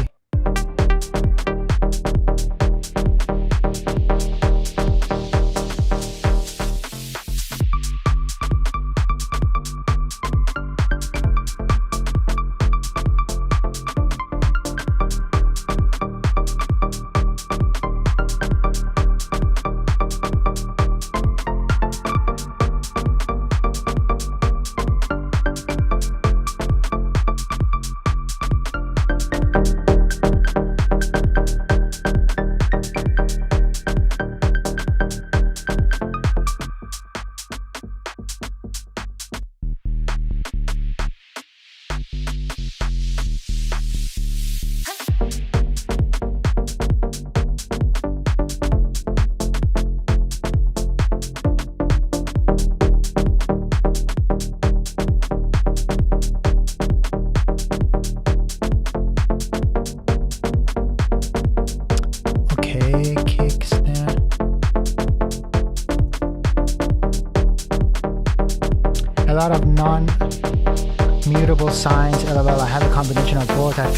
Lot of non-mutable signs. LOL, I have a combination of both. I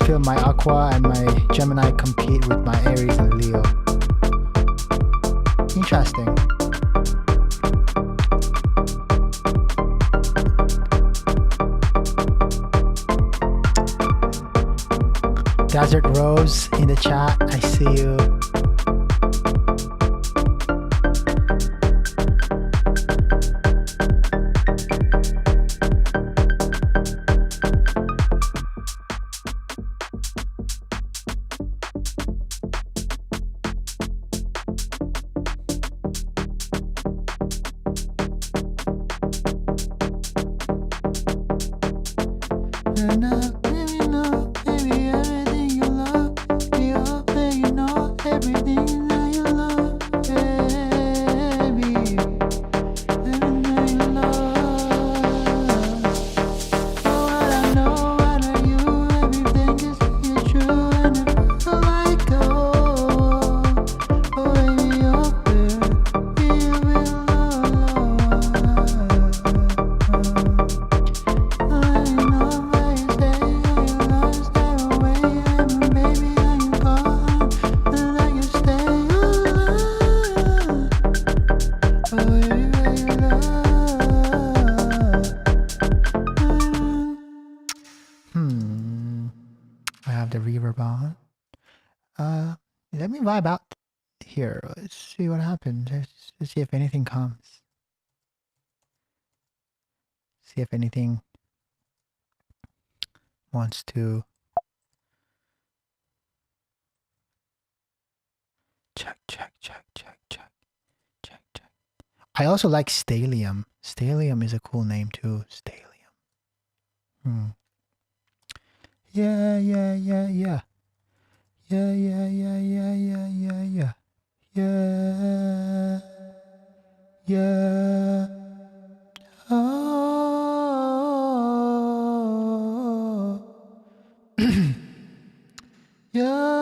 feel my Aqua and my Gemini compete with my Aries and Leo. Interesting. Desert Rose in the chat, I see you. And baby, know, baby, everything you love. You hope that you know everything that you love, baby. Everything you love. Oh, what I know, what are you? Everything is true, and it feels like oh, baby, you're there. You will I have the reverb on. Let me vibe out here. Let's see what happens. Let's see if anything comes. See if anything wants to check. I also like Stalium. Stalium is a cool name too. Stalium. Yeah. Oh. Yeah.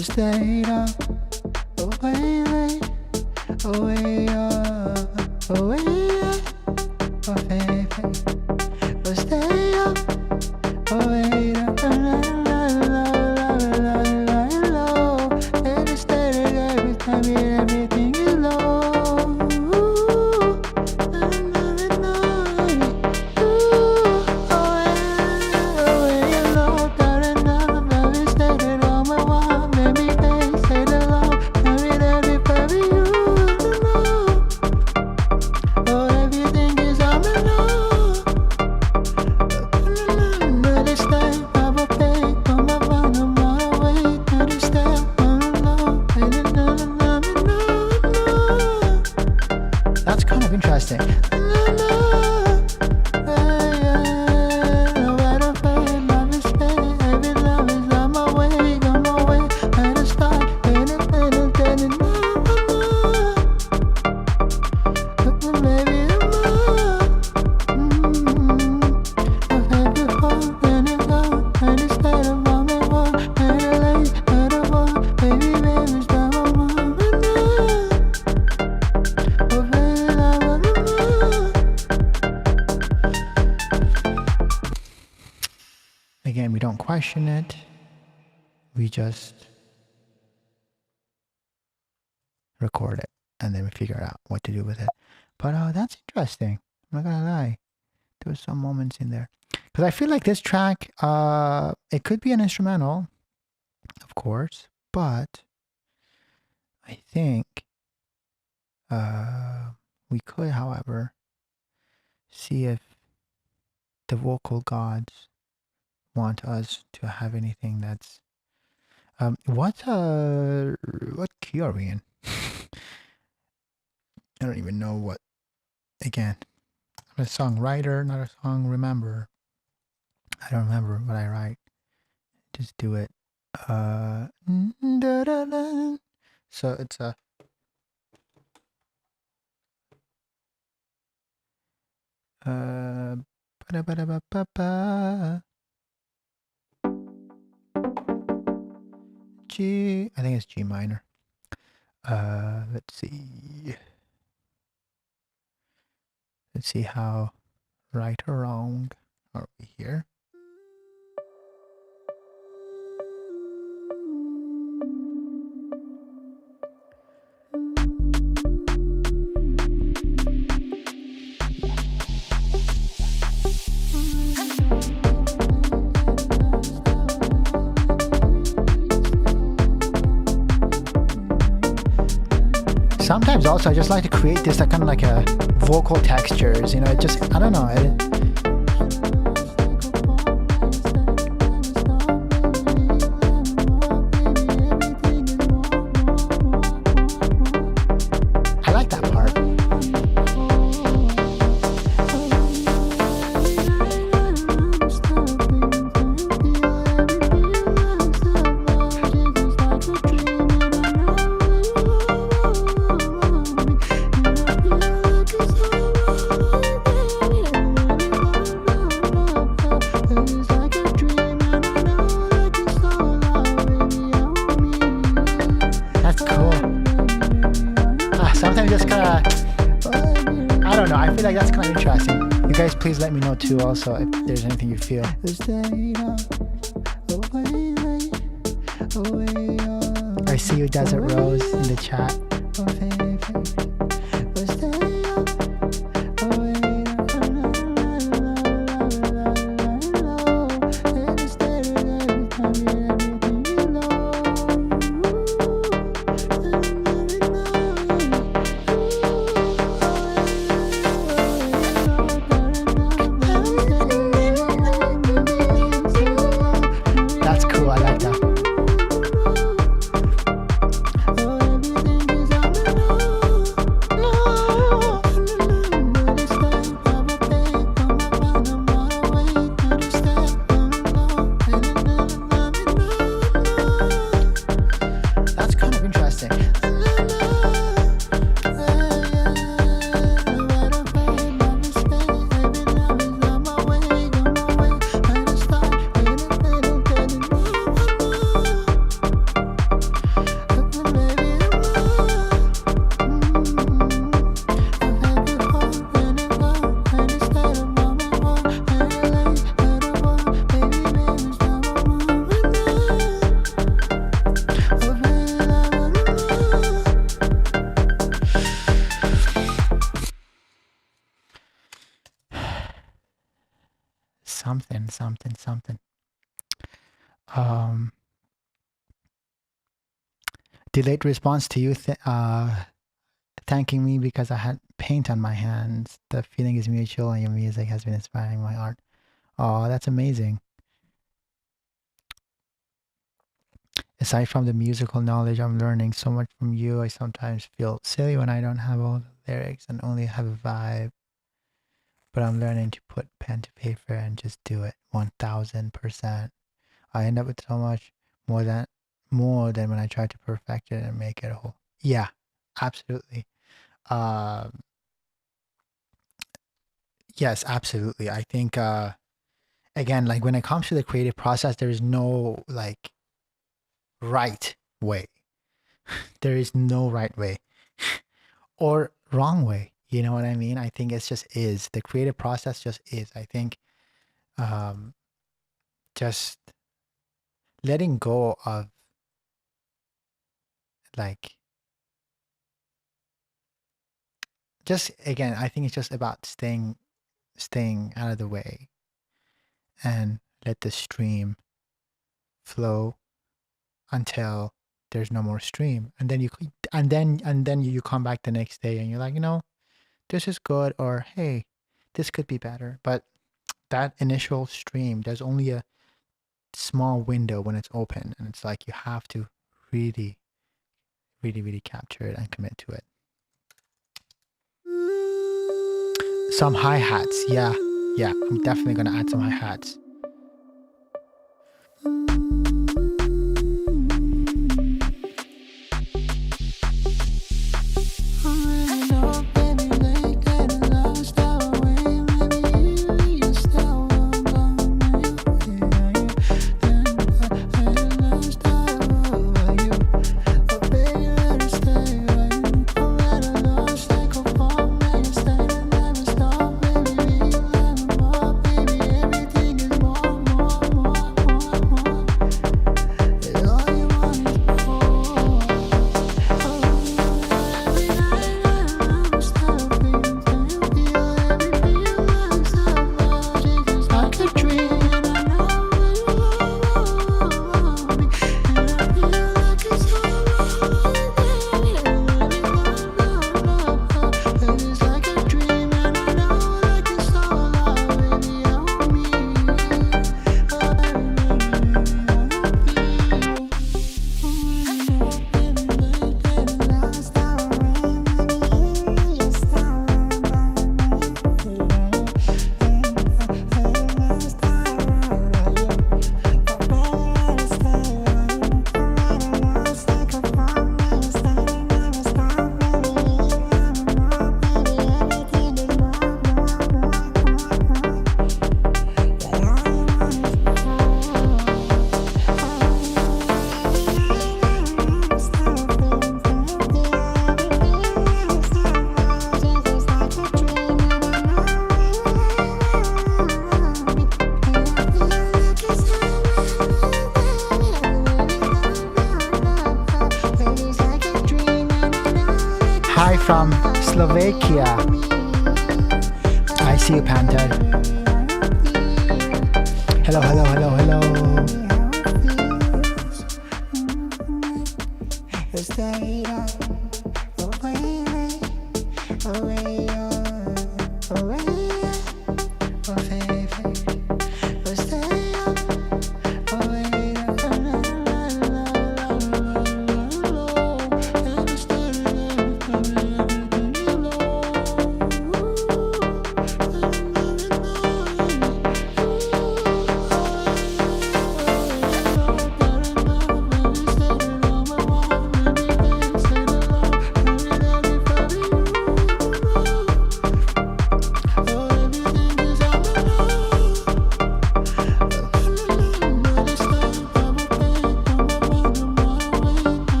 Stay up, away, away, away, stay up, away, and stay every time everything is low. That's kind of interesting. Again, we don't question it. We just record it and then we figure out what to do with it. But that's interesting. I'm not gonna lie. There was some moments in there. Because I feel like this track, it could be an instrumental, of course, but I think we could, however, see if the vocal gods want us to have anything that's What key are we in? I don't even know what. Again, I'm a songwriter, not a song remember. I don't remember what I write. Just do it. So it's a. Ba-da-ba-da-ba-ba-ba. G. I think it's G minor. Let's see. Let's see how right or wrong are we here. Sometimes also I just like to create this kind of like a vocal textures, you know, it just, I don't know. I like that part. Sometimes just kind of, I don't know, I feel like that's kind of interesting. You guys please let me know too also if there's anything you feel. I see you, Desert Rose, in the chat. Something. Delayed response to you thanking me because I had paint on my hands. The feeling is mutual and your music has been inspiring my art. Oh, that's amazing. Aside from the musical knowledge, I'm learning so much from you. I sometimes feel silly when I don't have all the lyrics and only have a vibe. But I'm learning to put pen to paper and just do it 1000%. I end up with so much more than when I try to perfect it and make it a whole. Yeah, absolutely. Yes, absolutely. I think again, like when it comes to the creative process, there is no like right way. There is no right way or wrong way. You know what I mean? I think it's just is. The creative process just is. I think just letting go of like just again, I think it's just about staying out of the way and let the stream flow until there's no more stream, and then you come back the next day and you're like, you know, this is good, or hey, this could be better. But that initial stream, there's only small window when it's open, and it's like you have to really, really, really capture it and commit to it. Some hi-hats, yeah, I'm definitely gonna add some hi-hats. Hi from Slovakia. I see you, Panther. Hello, hello, hello, hello.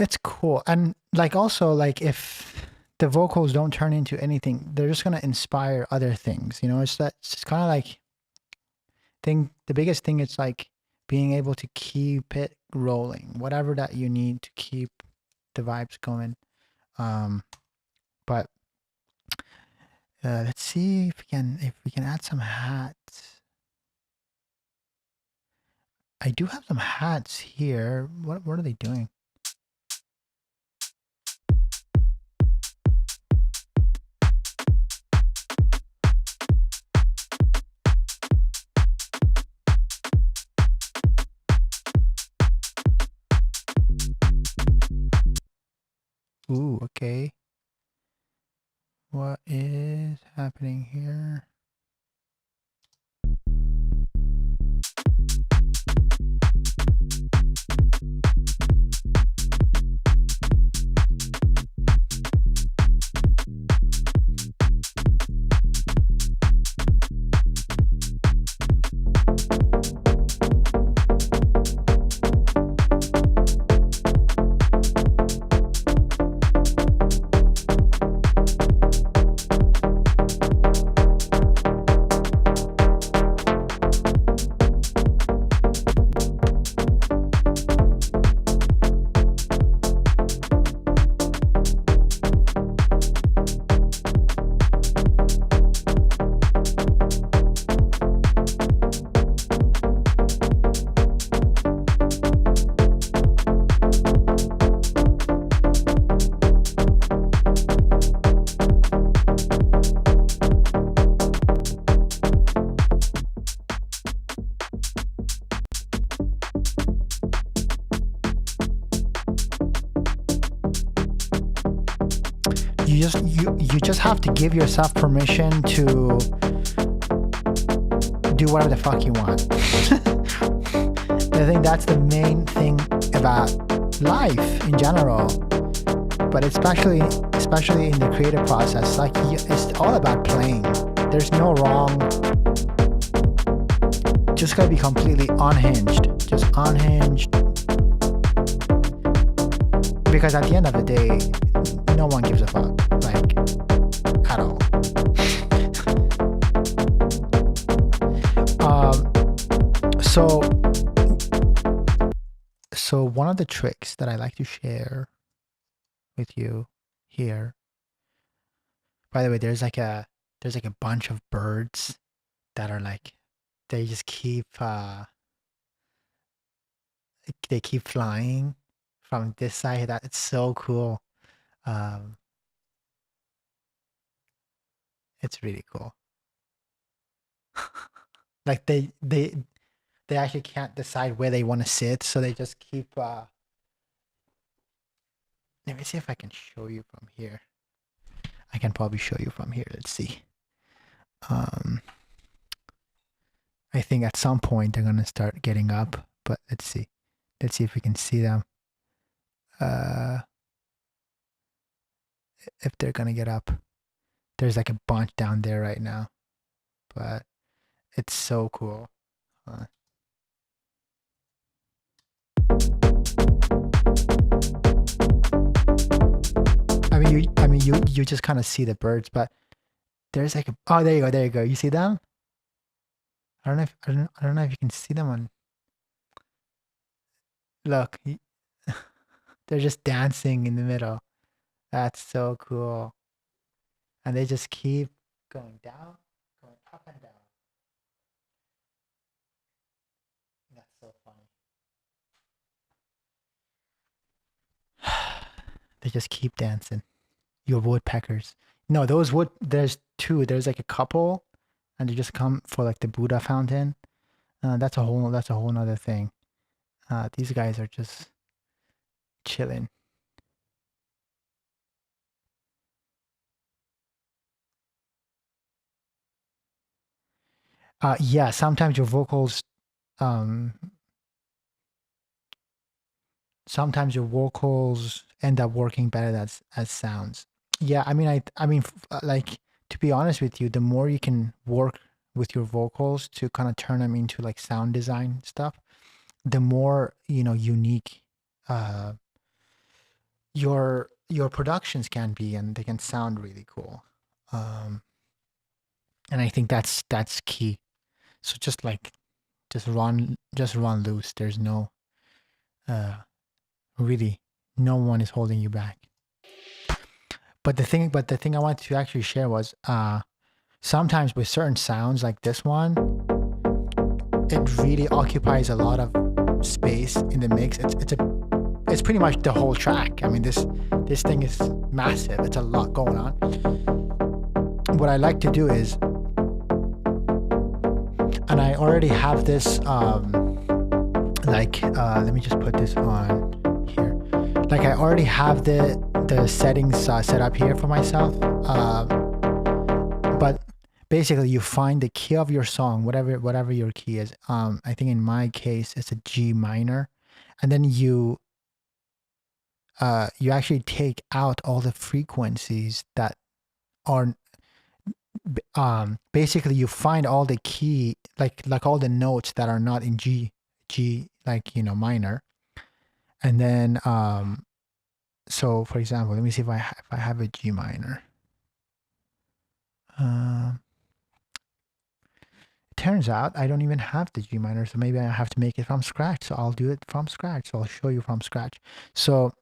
It's cool. And like also like if the vocals don't turn into anything, they're just gonna inspire other things. You know, it's kind of like the biggest thing is like being able to keep it rolling, whatever that you need to keep the vibes going. But let's see if we can add some hats. I do have some hats here. What are they doing? Ooh, okay. What is happening here? you just have to give yourself permission to do whatever the fuck you want. I think that's the main thing about life in general, but especially in the creative process. Like, it's all about playing. There's no wrong. Just gotta be completely unhinged. Just unhinged. Because at the end of the day, no one gives a fuck. Like, at all. So one of the tricks that I like to share with you here. By the way, there's like a bunch of birds that are like, they just keep they keep flying from this side. That it's so cool. It's really cool. Like they actually can't decide where they want to sit, so they just keep. Let me see if I can show you from here. I can probably show you from here. Let's see. I think at some point they're gonna start getting up, but let's see. Let's see if we can see them. If they're gonna get up. There's like a bunch down there right now, but it's so cool. You just kind of see the birds, but there's like oh, there you go. You see them? I don't know if you can see them on. Look, they're just dancing in the middle. That's so cool. And they just keep going down, going up and down. That's so funny. They just keep dancing. Your woodpeckers. No, there's two. There's like a couple, and they just come for like the Buddha fountain. That's a whole nother thing. These guys are just chilling. Yeah, sometimes your vocals um end up working better as sounds. Yeah, like, to be honest with you, the more you can work with your vocals to kind of turn them into like sound design stuff, the more, unique your productions can be, and they can sound really cool. And I think that's key. So just run loose. There's no really, no one is holding you back. But the thing I wanted to actually share was sometimes with certain sounds like this one, it really occupies a lot of space in the mix. It's pretty much the whole track. I mean, this thing is massive. It's a lot going on. What I like to do is, and I already have this let me just put this on here. Like, I already have the settings set up here for myself. But basically, you find the key of your song, whatever your key is. I think in my case, it's a G minor, and then you actually take out all the frequencies that are basically, you find all the key, like all the notes that are not in G, like, minor. And then so for example, let me see if I have a G minor. It turns out I don't even have the G minor, so maybe I have to make it from scratch. So I'll do it from scratch. So I'll show you from scratch. So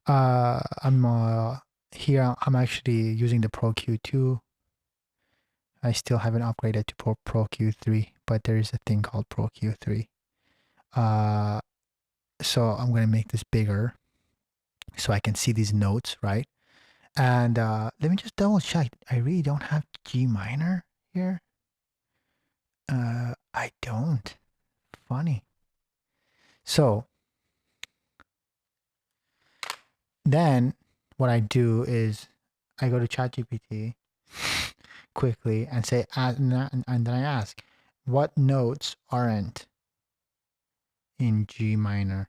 I'm here. I'm actually using the Pro Q2. I still haven't upgraded to Pro Q3, but there is a thing called Pro Q3. So I'm going to make this bigger so I can see these notes, right? And let me just double check. I really don't have G minor here. I don't. Funny. So then what I do is I go to ChatGPT quickly and say, and then I ask, what notes aren't in G minor?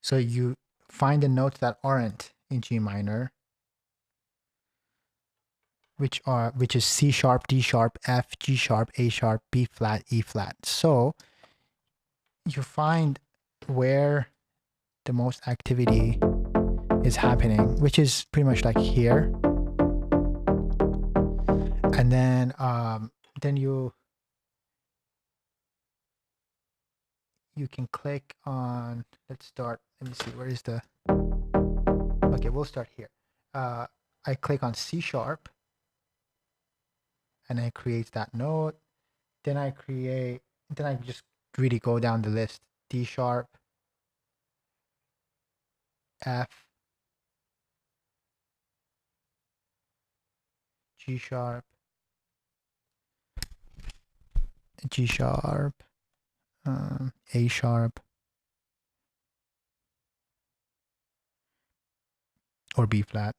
So you find the notes that aren't in G minor, which is C sharp, D sharp, F, G sharp, A sharp, B flat, E flat. So you find where the most activity is happening, which is pretty much like here. And then you can click on, let's start, let me see, where is the, okay, we'll start here. I click on C sharp and it creates that note. Then I just really go down the list. D sharp, F, G sharp, G sharp, A sharp, or B flat,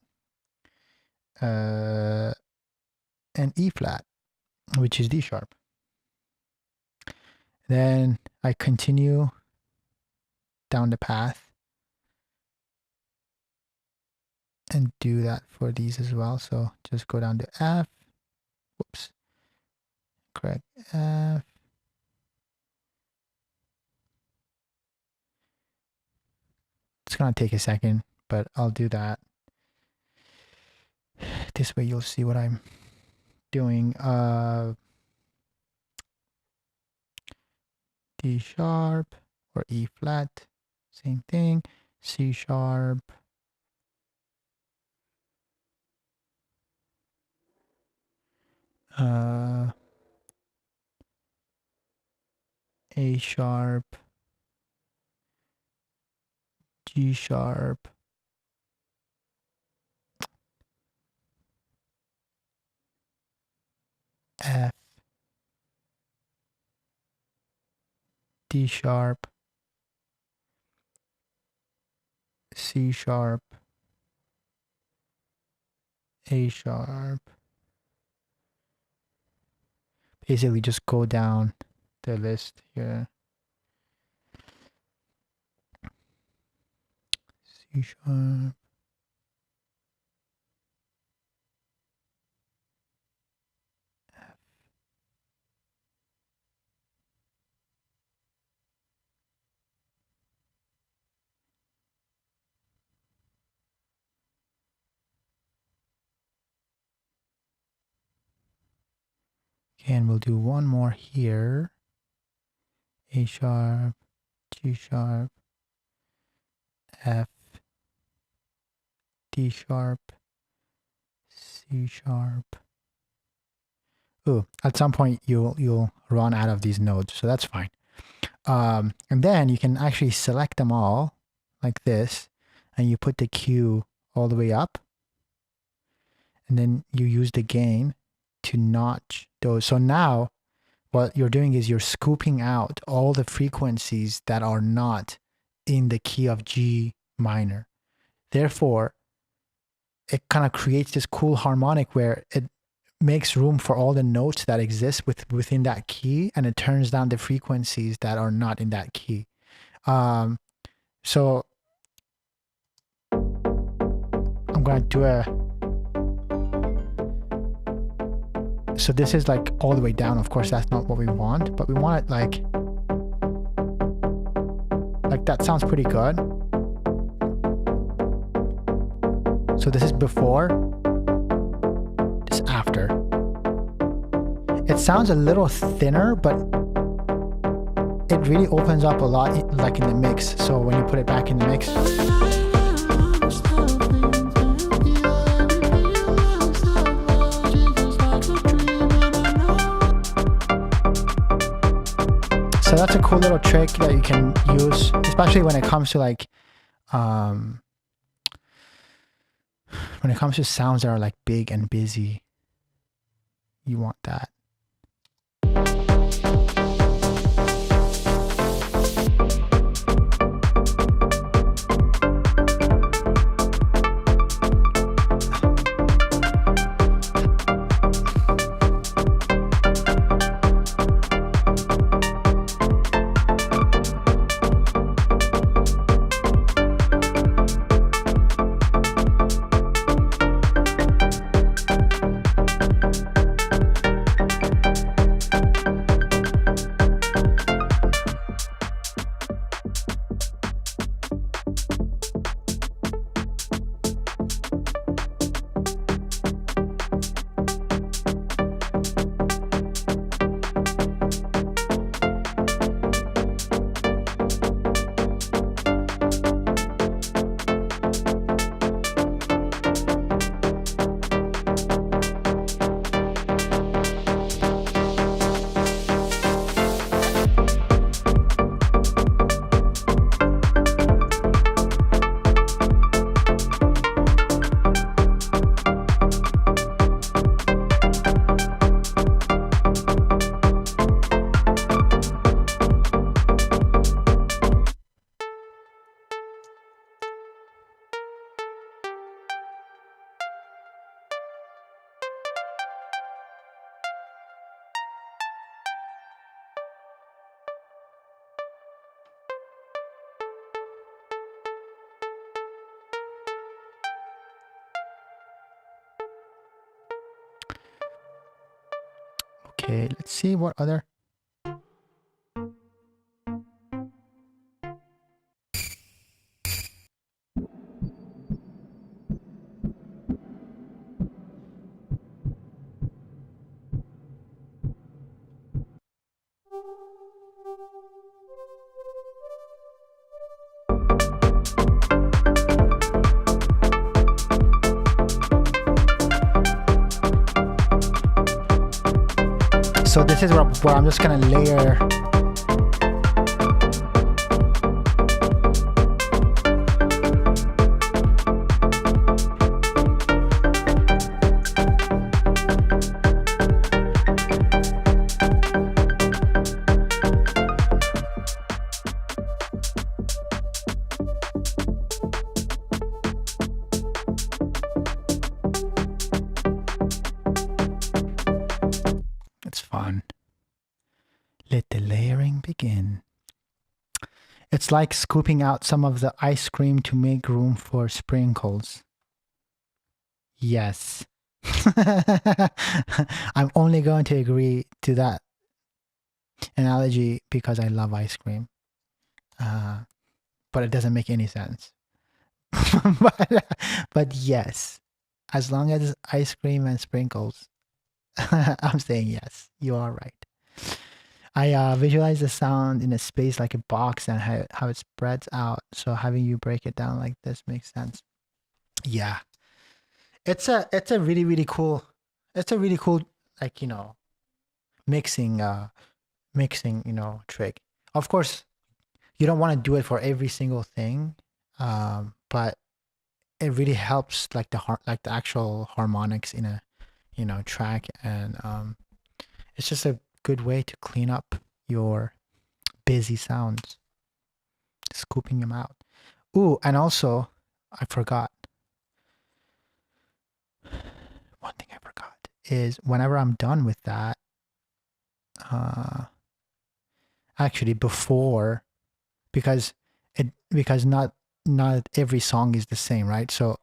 and E flat, which is D sharp. Then I continue down the path and do that for these as well. So just go down to F, whoops, correct, F, it's gonna take a second, but I'll do that. This way you'll see what I'm doing. D sharp or E flat, same thing. C sharp, A sharp, G sharp, F, D sharp, C sharp, A sharp. Basically just go down the list here. C sharp, F, okay, and we'll do one more here. A sharp, G sharp, F, D sharp, C sharp. Ooh, at some point you'll run out of these nodes, so that's fine. And then you can actually select them all like this, and you put the Q all the way up, and then you use the gain to notch those. So now what you're doing is you're scooping out all the frequencies that are not in the key of G minor. Therefore, it kind of creates this cool harmonic where it makes room for all the notes that exist within that key, and it turns down the frequencies that are not in that key. So I'm going to do so this is like all the way down. Of course, that's not what we want, but we want it like that. Sounds pretty good. So this is before, this after. It sounds a little thinner, but it really opens up a lot, like in the mix. So when you put it back in the mix, so that's a cool little trick that you can use, especially when it comes to like, when it comes to sounds that are like big and busy. You want that. Okay, let's see what other. So this is where I'm just gonna layer. It's fun. Let the layering begin. It's like scooping out some of the ice cream to make room for sprinkles. Yes. I'm only going to agree to that analogy because I love ice cream. But it doesn't make any sense. but yes, as long as it's ice cream and sprinkles, I'm saying yes. You are right. I visualize the sound in a space like a box and how it spreads out. So having you break it down like this makes sense. Yeah, it's a really cool. It's a really cool, like, mixing trick. Of course, you don't want to do it for every single thing, but it really helps, like the actual harmonics in a track, and it's just a good way to clean up your busy sounds, scooping them out. Ooh, and also I forgot one thing. I forgot is whenever I'm done with that, actually before, because not every song is the same, right? So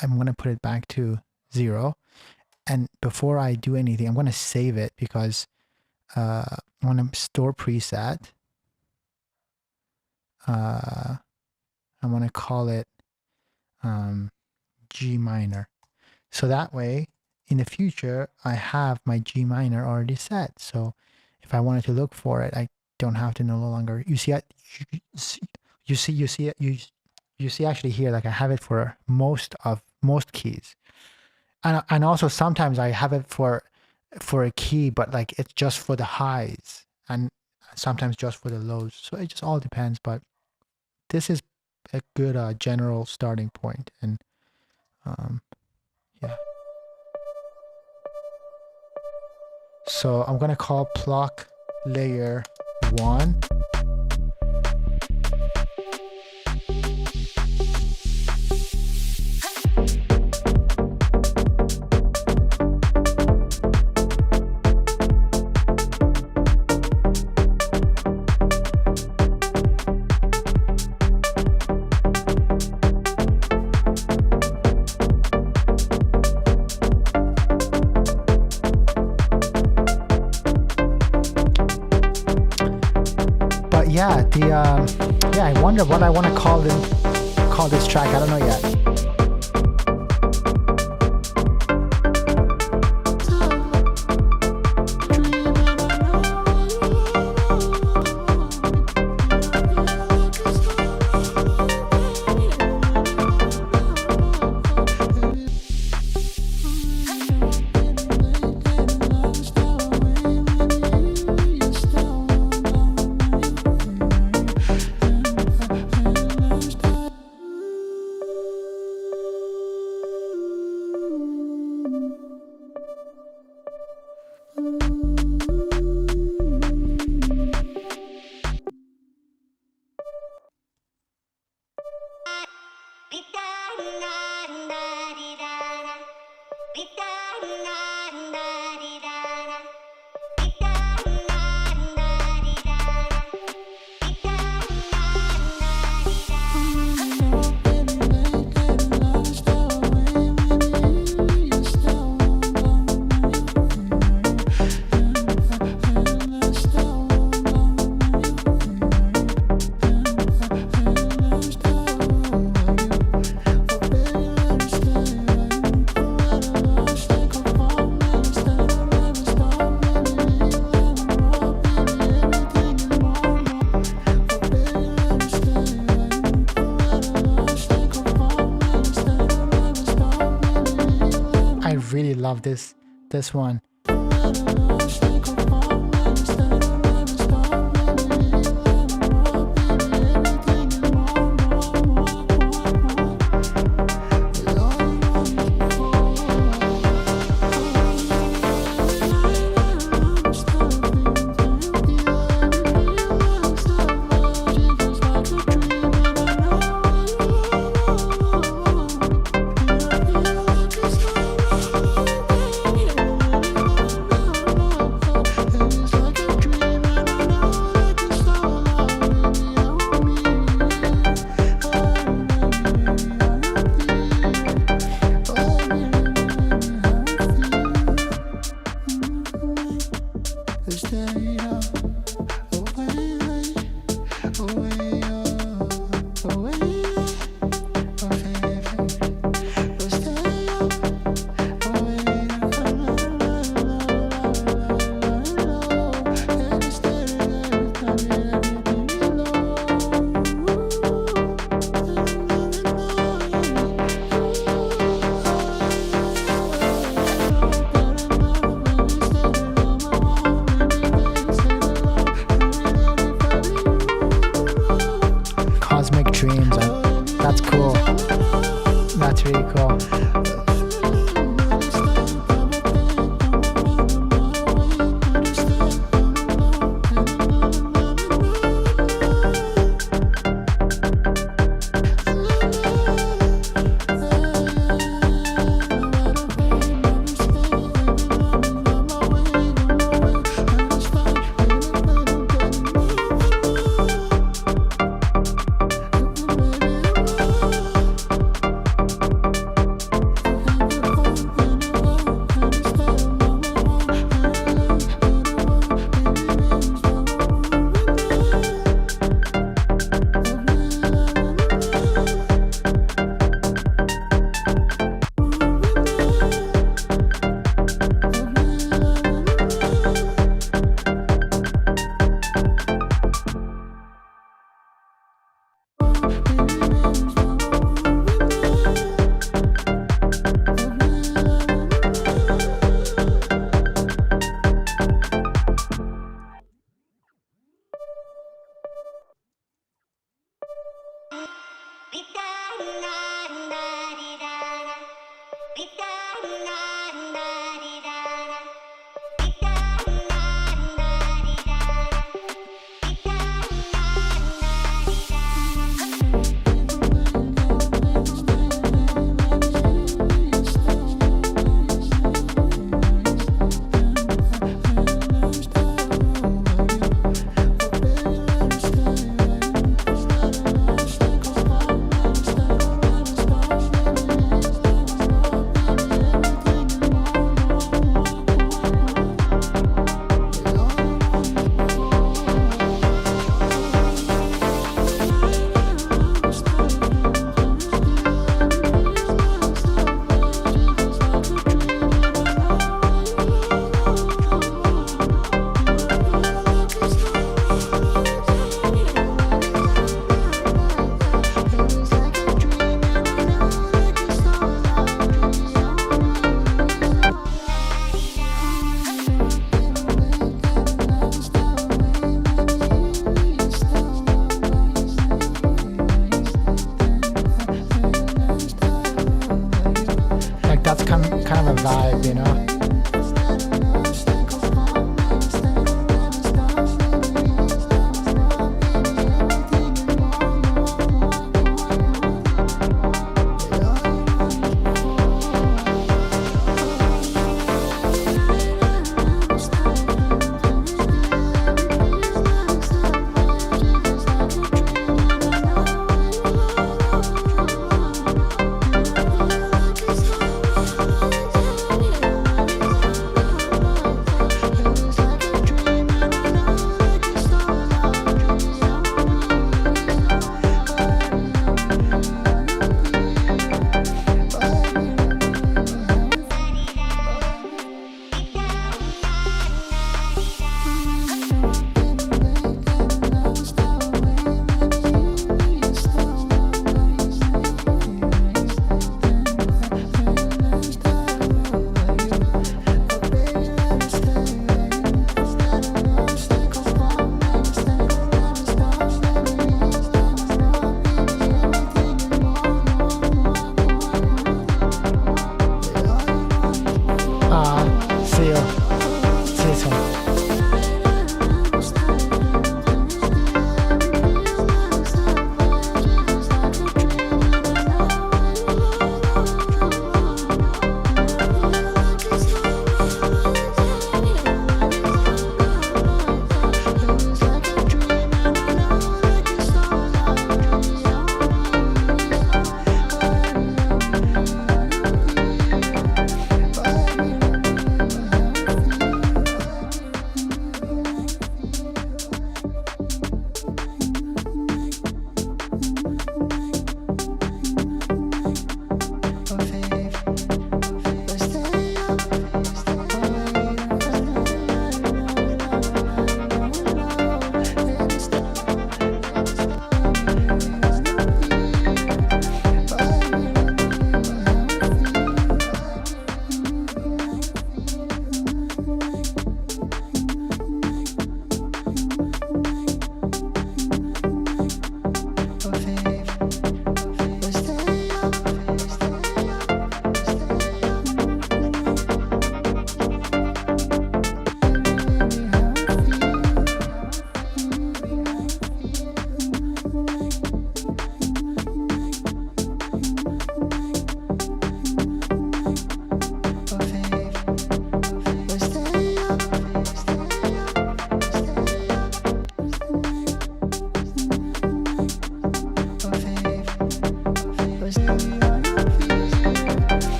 I'm gonna put it back to 0, and before I do anything, I'm gonna save it because I want to store preset. I want to call it G minor, so that way in the future I have my G minor already set. So if I wanted to look for it, I don't have to no longer. You see actually here, like I have it for most keys, and also sometimes I have it for a key, but like it's just for the highs, and sometimes just for the lows. So it just all depends, but this is a good general starting point. And yeah, so I'm gonna call pluck layer 1. I wonder what I want to call this track. I don't know yet. love this one. Cosmic Dreams. That's cool. That's really cool.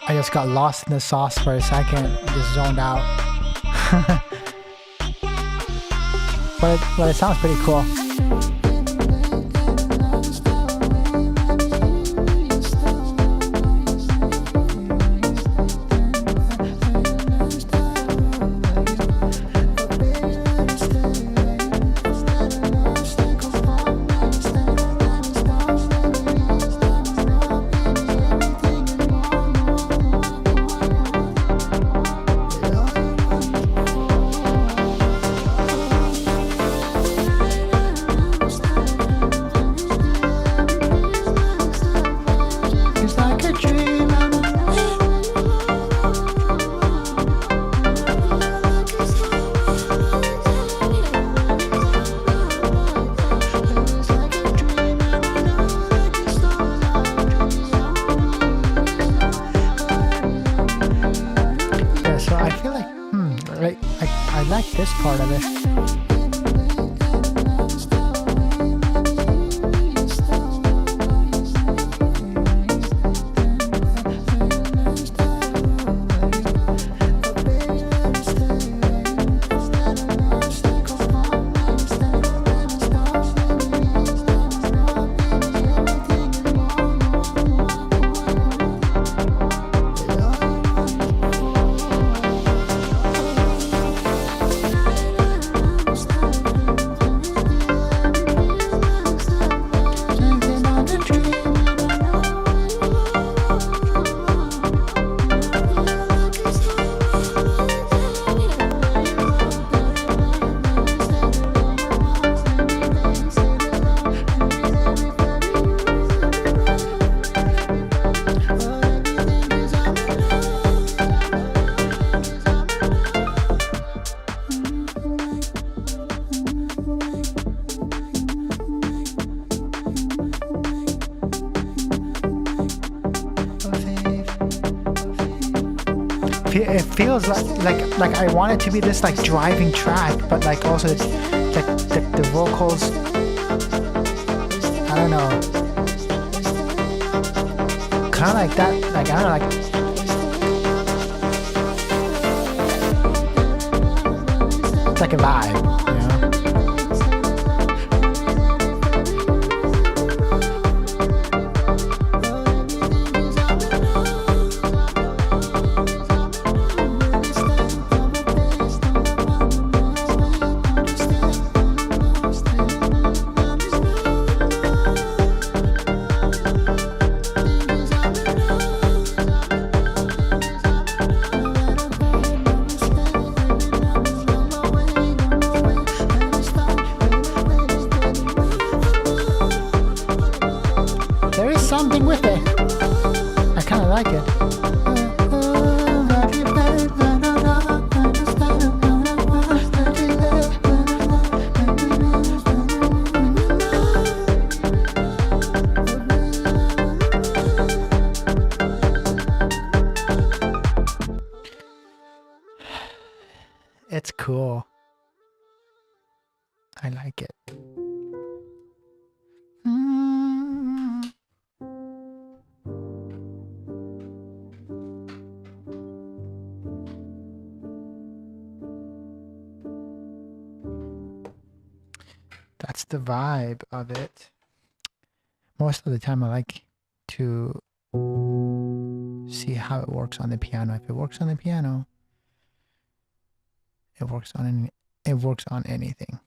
I just got lost in the sauce for a second, just zoned out. But it sounds pretty cool. I like this part of it. It feels like I want it to be this like driving track, but like also the vocals, I don't know, kind of like that, like I don't know, like it's like a vibe, you know. Something with it. I kind of like it. It's cool. I like it. That's the vibe of it. Most of the time I like to see how it works on the piano. If it works on the piano, it works on anything.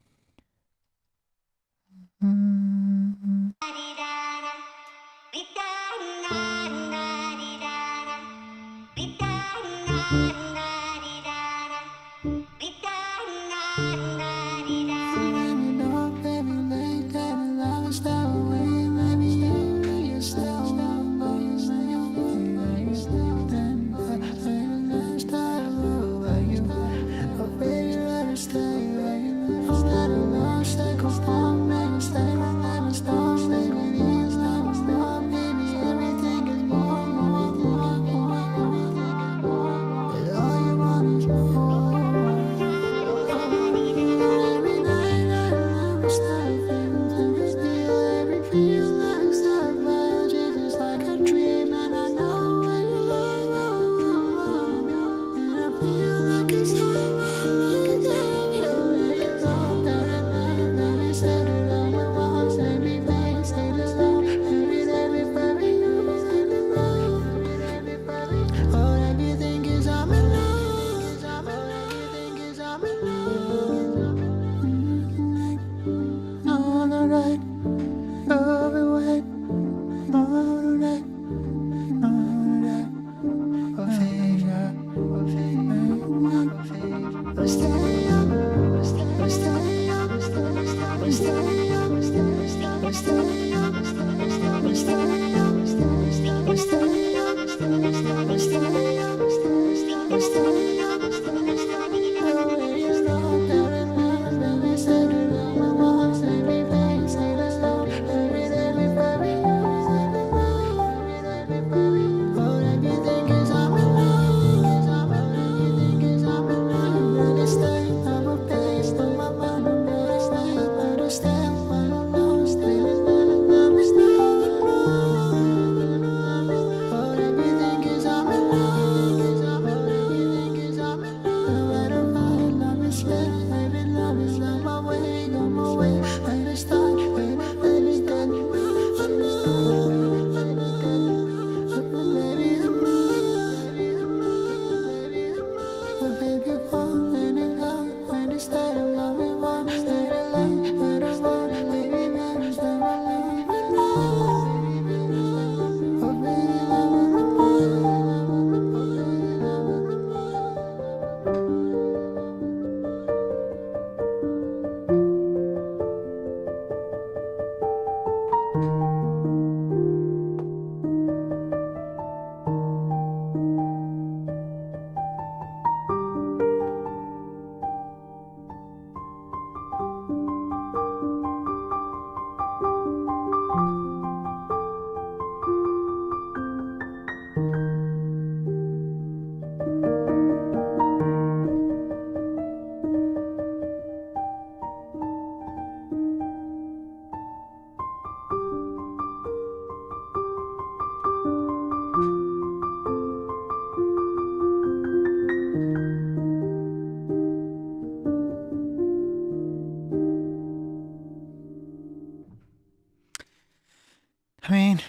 I mean,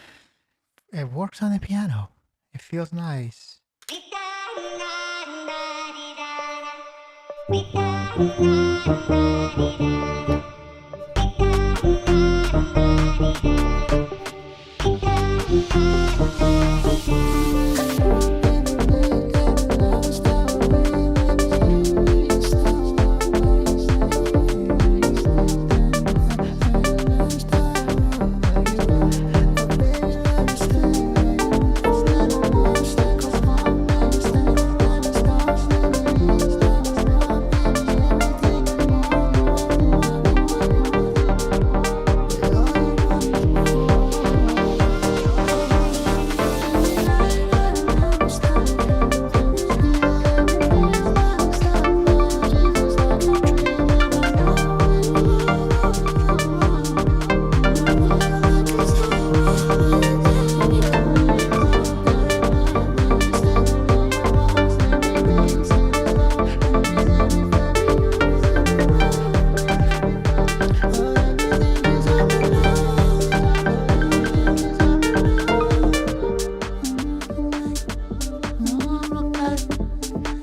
it works on the piano. It feels nice.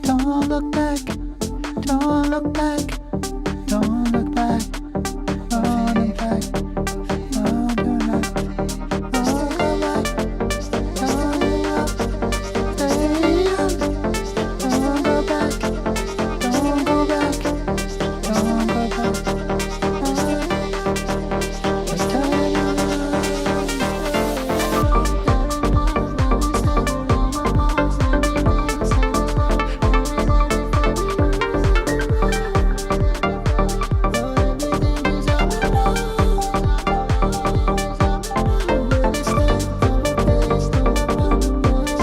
Don't look back, don't look back, don't look back, don't look back, don't do not, don't go back, don't go back, don't go back, don't go back,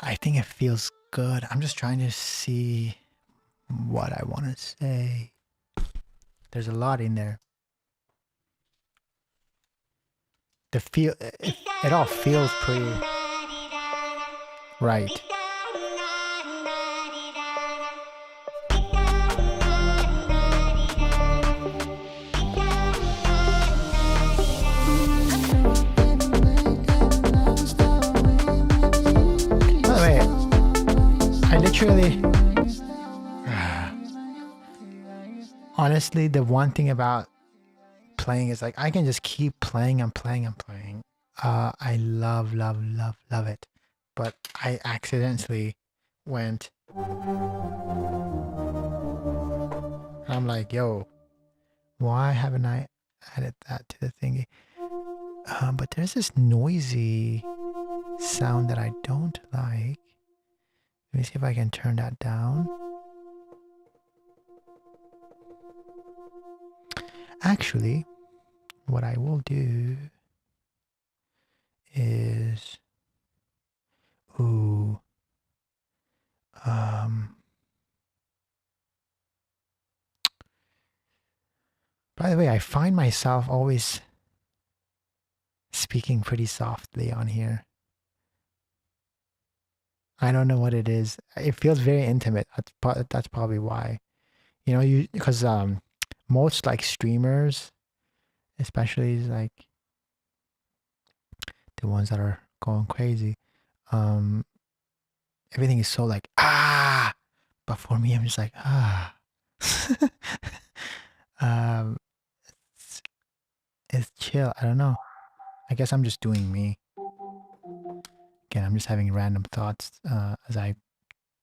I think it feels good. I'm just trying to see what I want to say. There's a lot in there. It all feels pretty right. I literally, honestly, the one thing about playing is like I can just keep playing and playing and playing. I love, love, love, love it. But I accidentally went. I'm like, yo, why haven't I added that to the thingy? But there's this noisy sound that I don't like. Let me see if I can turn that down. Actually, what I will do is, ooh, by the way, I find myself always speaking pretty softly on here. I don't know what it is. It feels very intimate. That's probably why. You know, you because most like streamers, especially like the ones that are going crazy, um, everything is so like ah, but for me, I'm just like ah. um, it's chill. I don't know. I guess I'm just doing me. Again, I'm just having random thoughts as I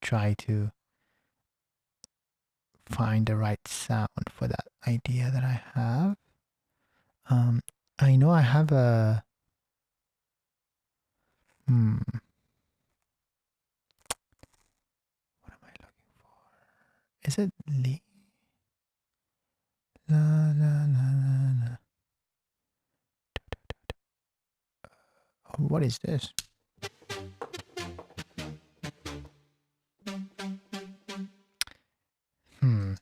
try to find the right sound for that idea that I have. I know I have a what am I looking for? Is it Lee? La la la la la. What is this? Hmm.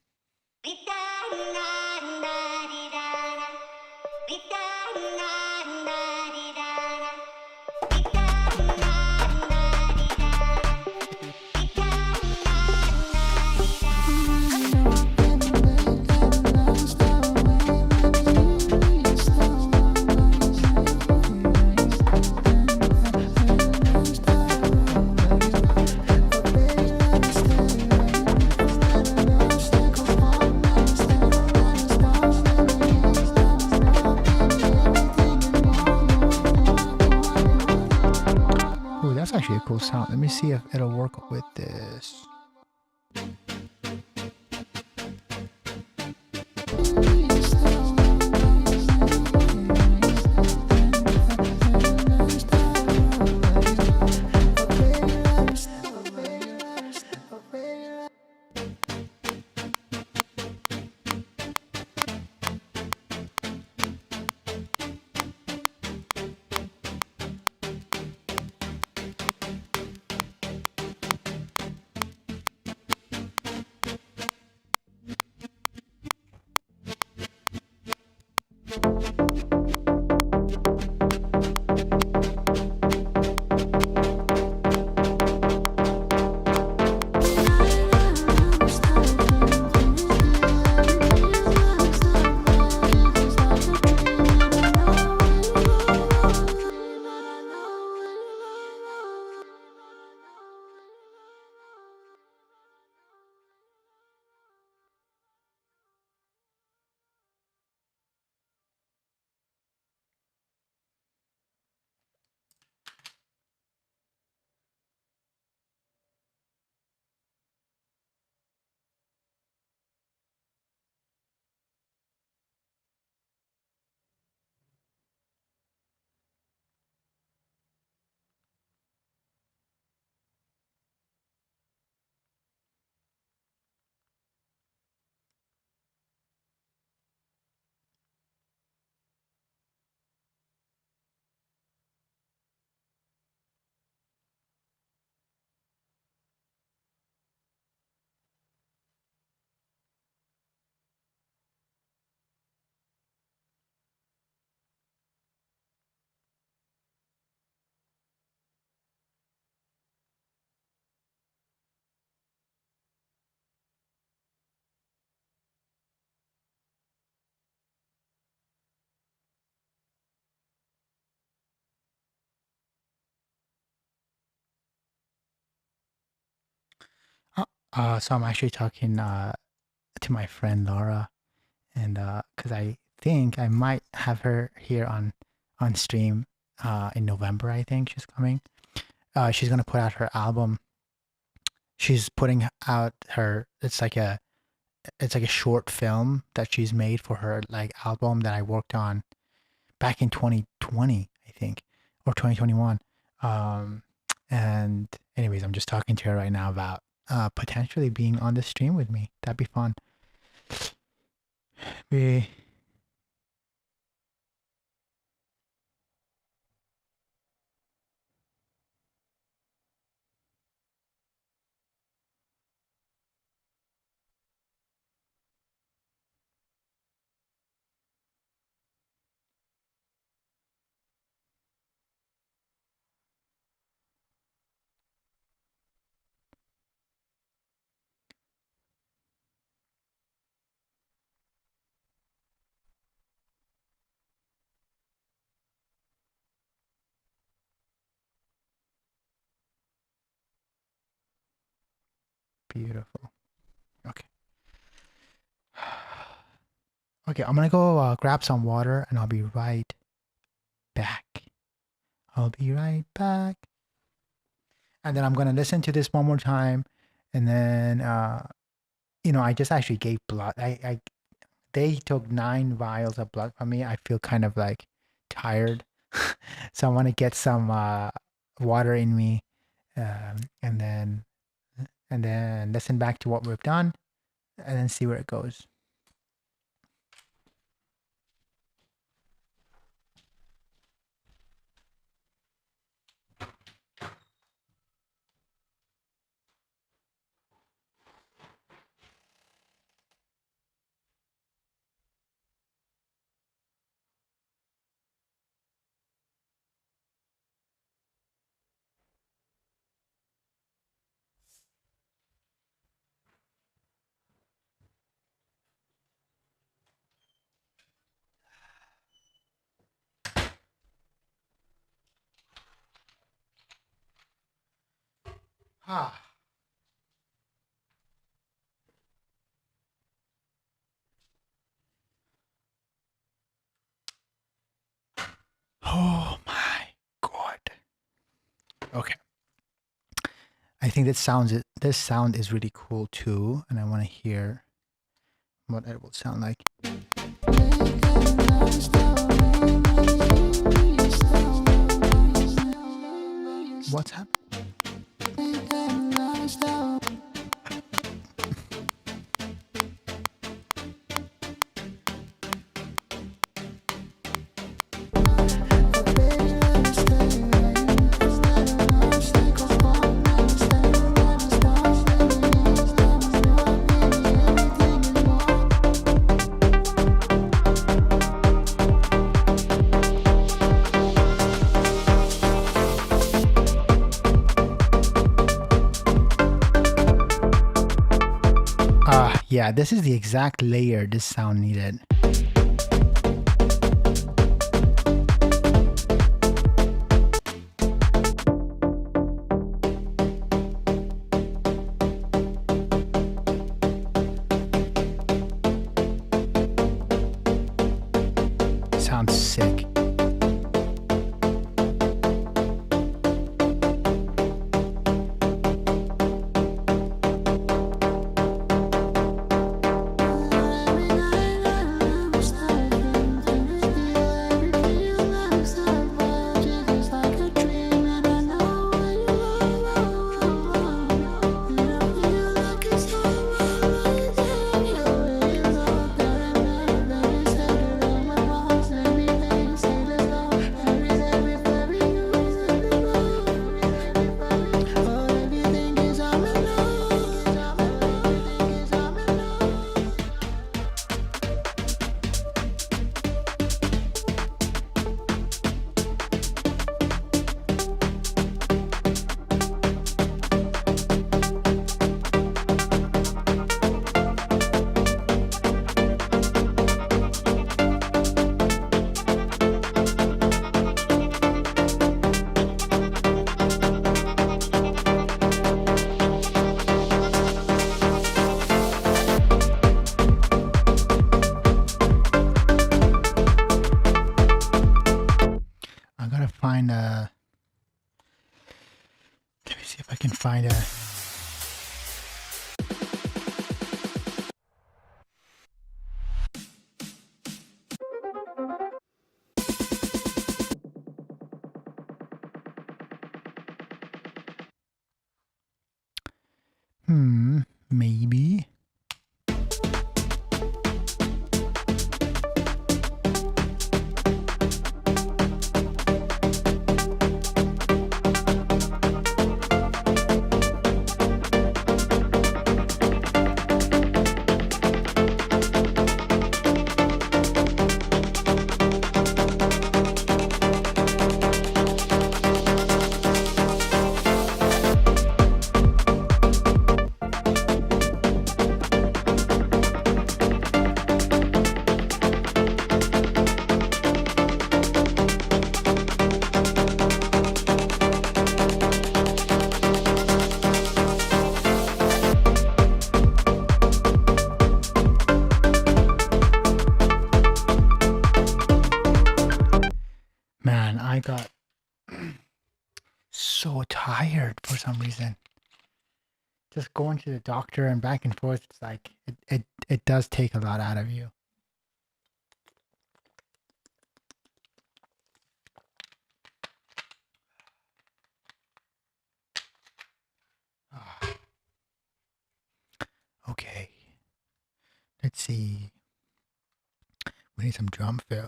Ooh, that's actually a cool sound. Let me see if it'll work with this. So I'm actually talking to my friend Laura, and because I think I might have her here on stream in November. I think she's coming. She's gonna put out her album. She's putting out her. It's like a short film that she's made for her like album that I worked on back in 2020, I think, or 2021. Um, and anyways, I'm just talking to her right now about potentially being on the stream with me. That'd be fun. Be beautiful. Okay. Okay, I'm gonna go grab some water and I'll be right back. I'll be right back. And then I'm gonna listen to this one more time, and then I just actually gave blood. They took 9 vials of blood from me. I feel kind of like tired, so I want to get some water in me, um, and then listen back to what we've done, and then see where it goes. Ah. Oh my god. Okay. I think this sound is really cool too, and I want to hear what it will sound like. What's happening? Yeah, this is the exact layer this sound needed. Sounds sick. Maybe. Man, I got so tired for some reason. Just going to the doctor and back and forth, it's like it does take a lot out of you. Okay. Let's see. We need some drum fill.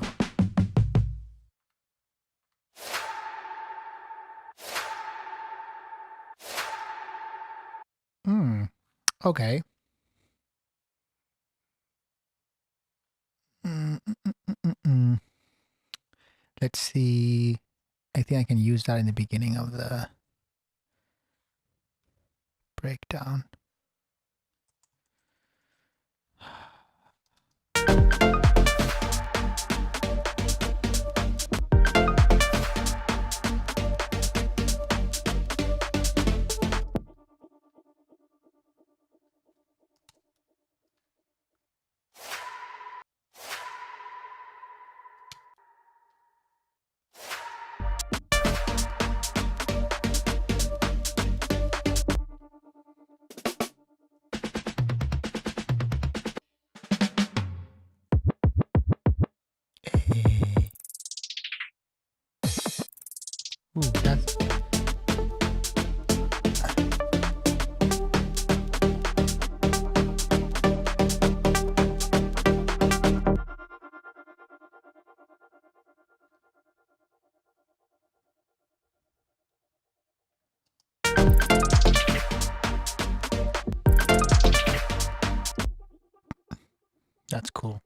Okay. Let's see. I think I can use that in the beginning of the breakdown. Hey. Ooh, that's cool.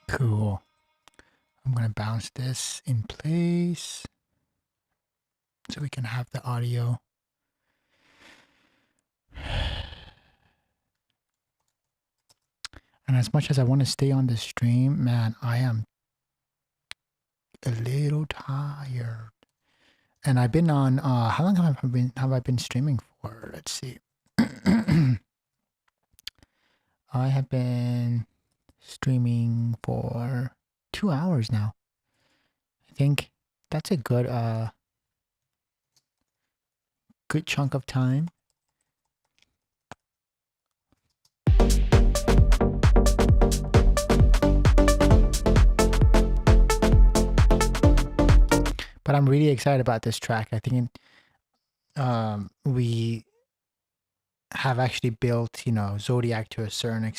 Cool. I'm going to bounce this in place so we can have the audio. And as much as I want to stay on the stream, man, I am a little tired. And I've been on how long have I been streaming for? Let's see. I have been streaming for 2 hours now. I think that's a good good chunk of time. But I'm really excited about this track. I think we have actually built, Zodiac to a certain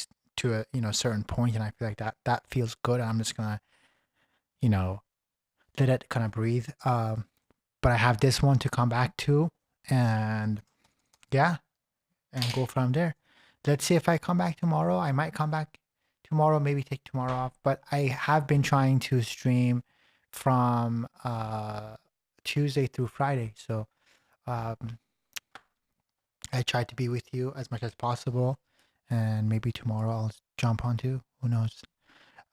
certain point, and I feel like that feels good. I'm just gonna, let it kind of breathe. But I have this one to come back to, and yeah, and go from there. Let's see if I come back tomorrow. I might come back tomorrow, maybe take tomorrow off. But I have been trying to stream from Tuesday through Friday. So um, I try to be with you as much as possible. And maybe tomorrow I'll jump onto. Who knows?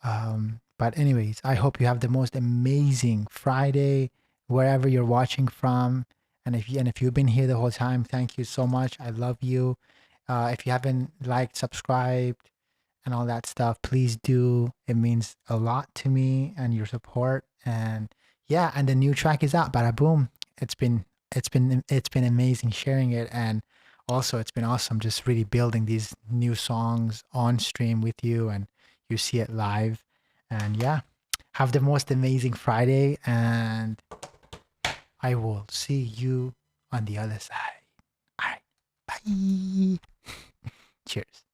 But anyways, I hope you have the most amazing Friday wherever you're watching from. And if you've been here the whole time, thank you so much. I love you. If you haven't liked, subscribed, and all that stuff, please do. It means a lot to me and your support. And yeah, and the new track is out. Bada boom. It's been amazing sharing it, and also it's been awesome just really building these new songs on stream with you, and you see it live. And yeah, have the most amazing Friday, and I will see you on the other side. All right. Bye. Cheers.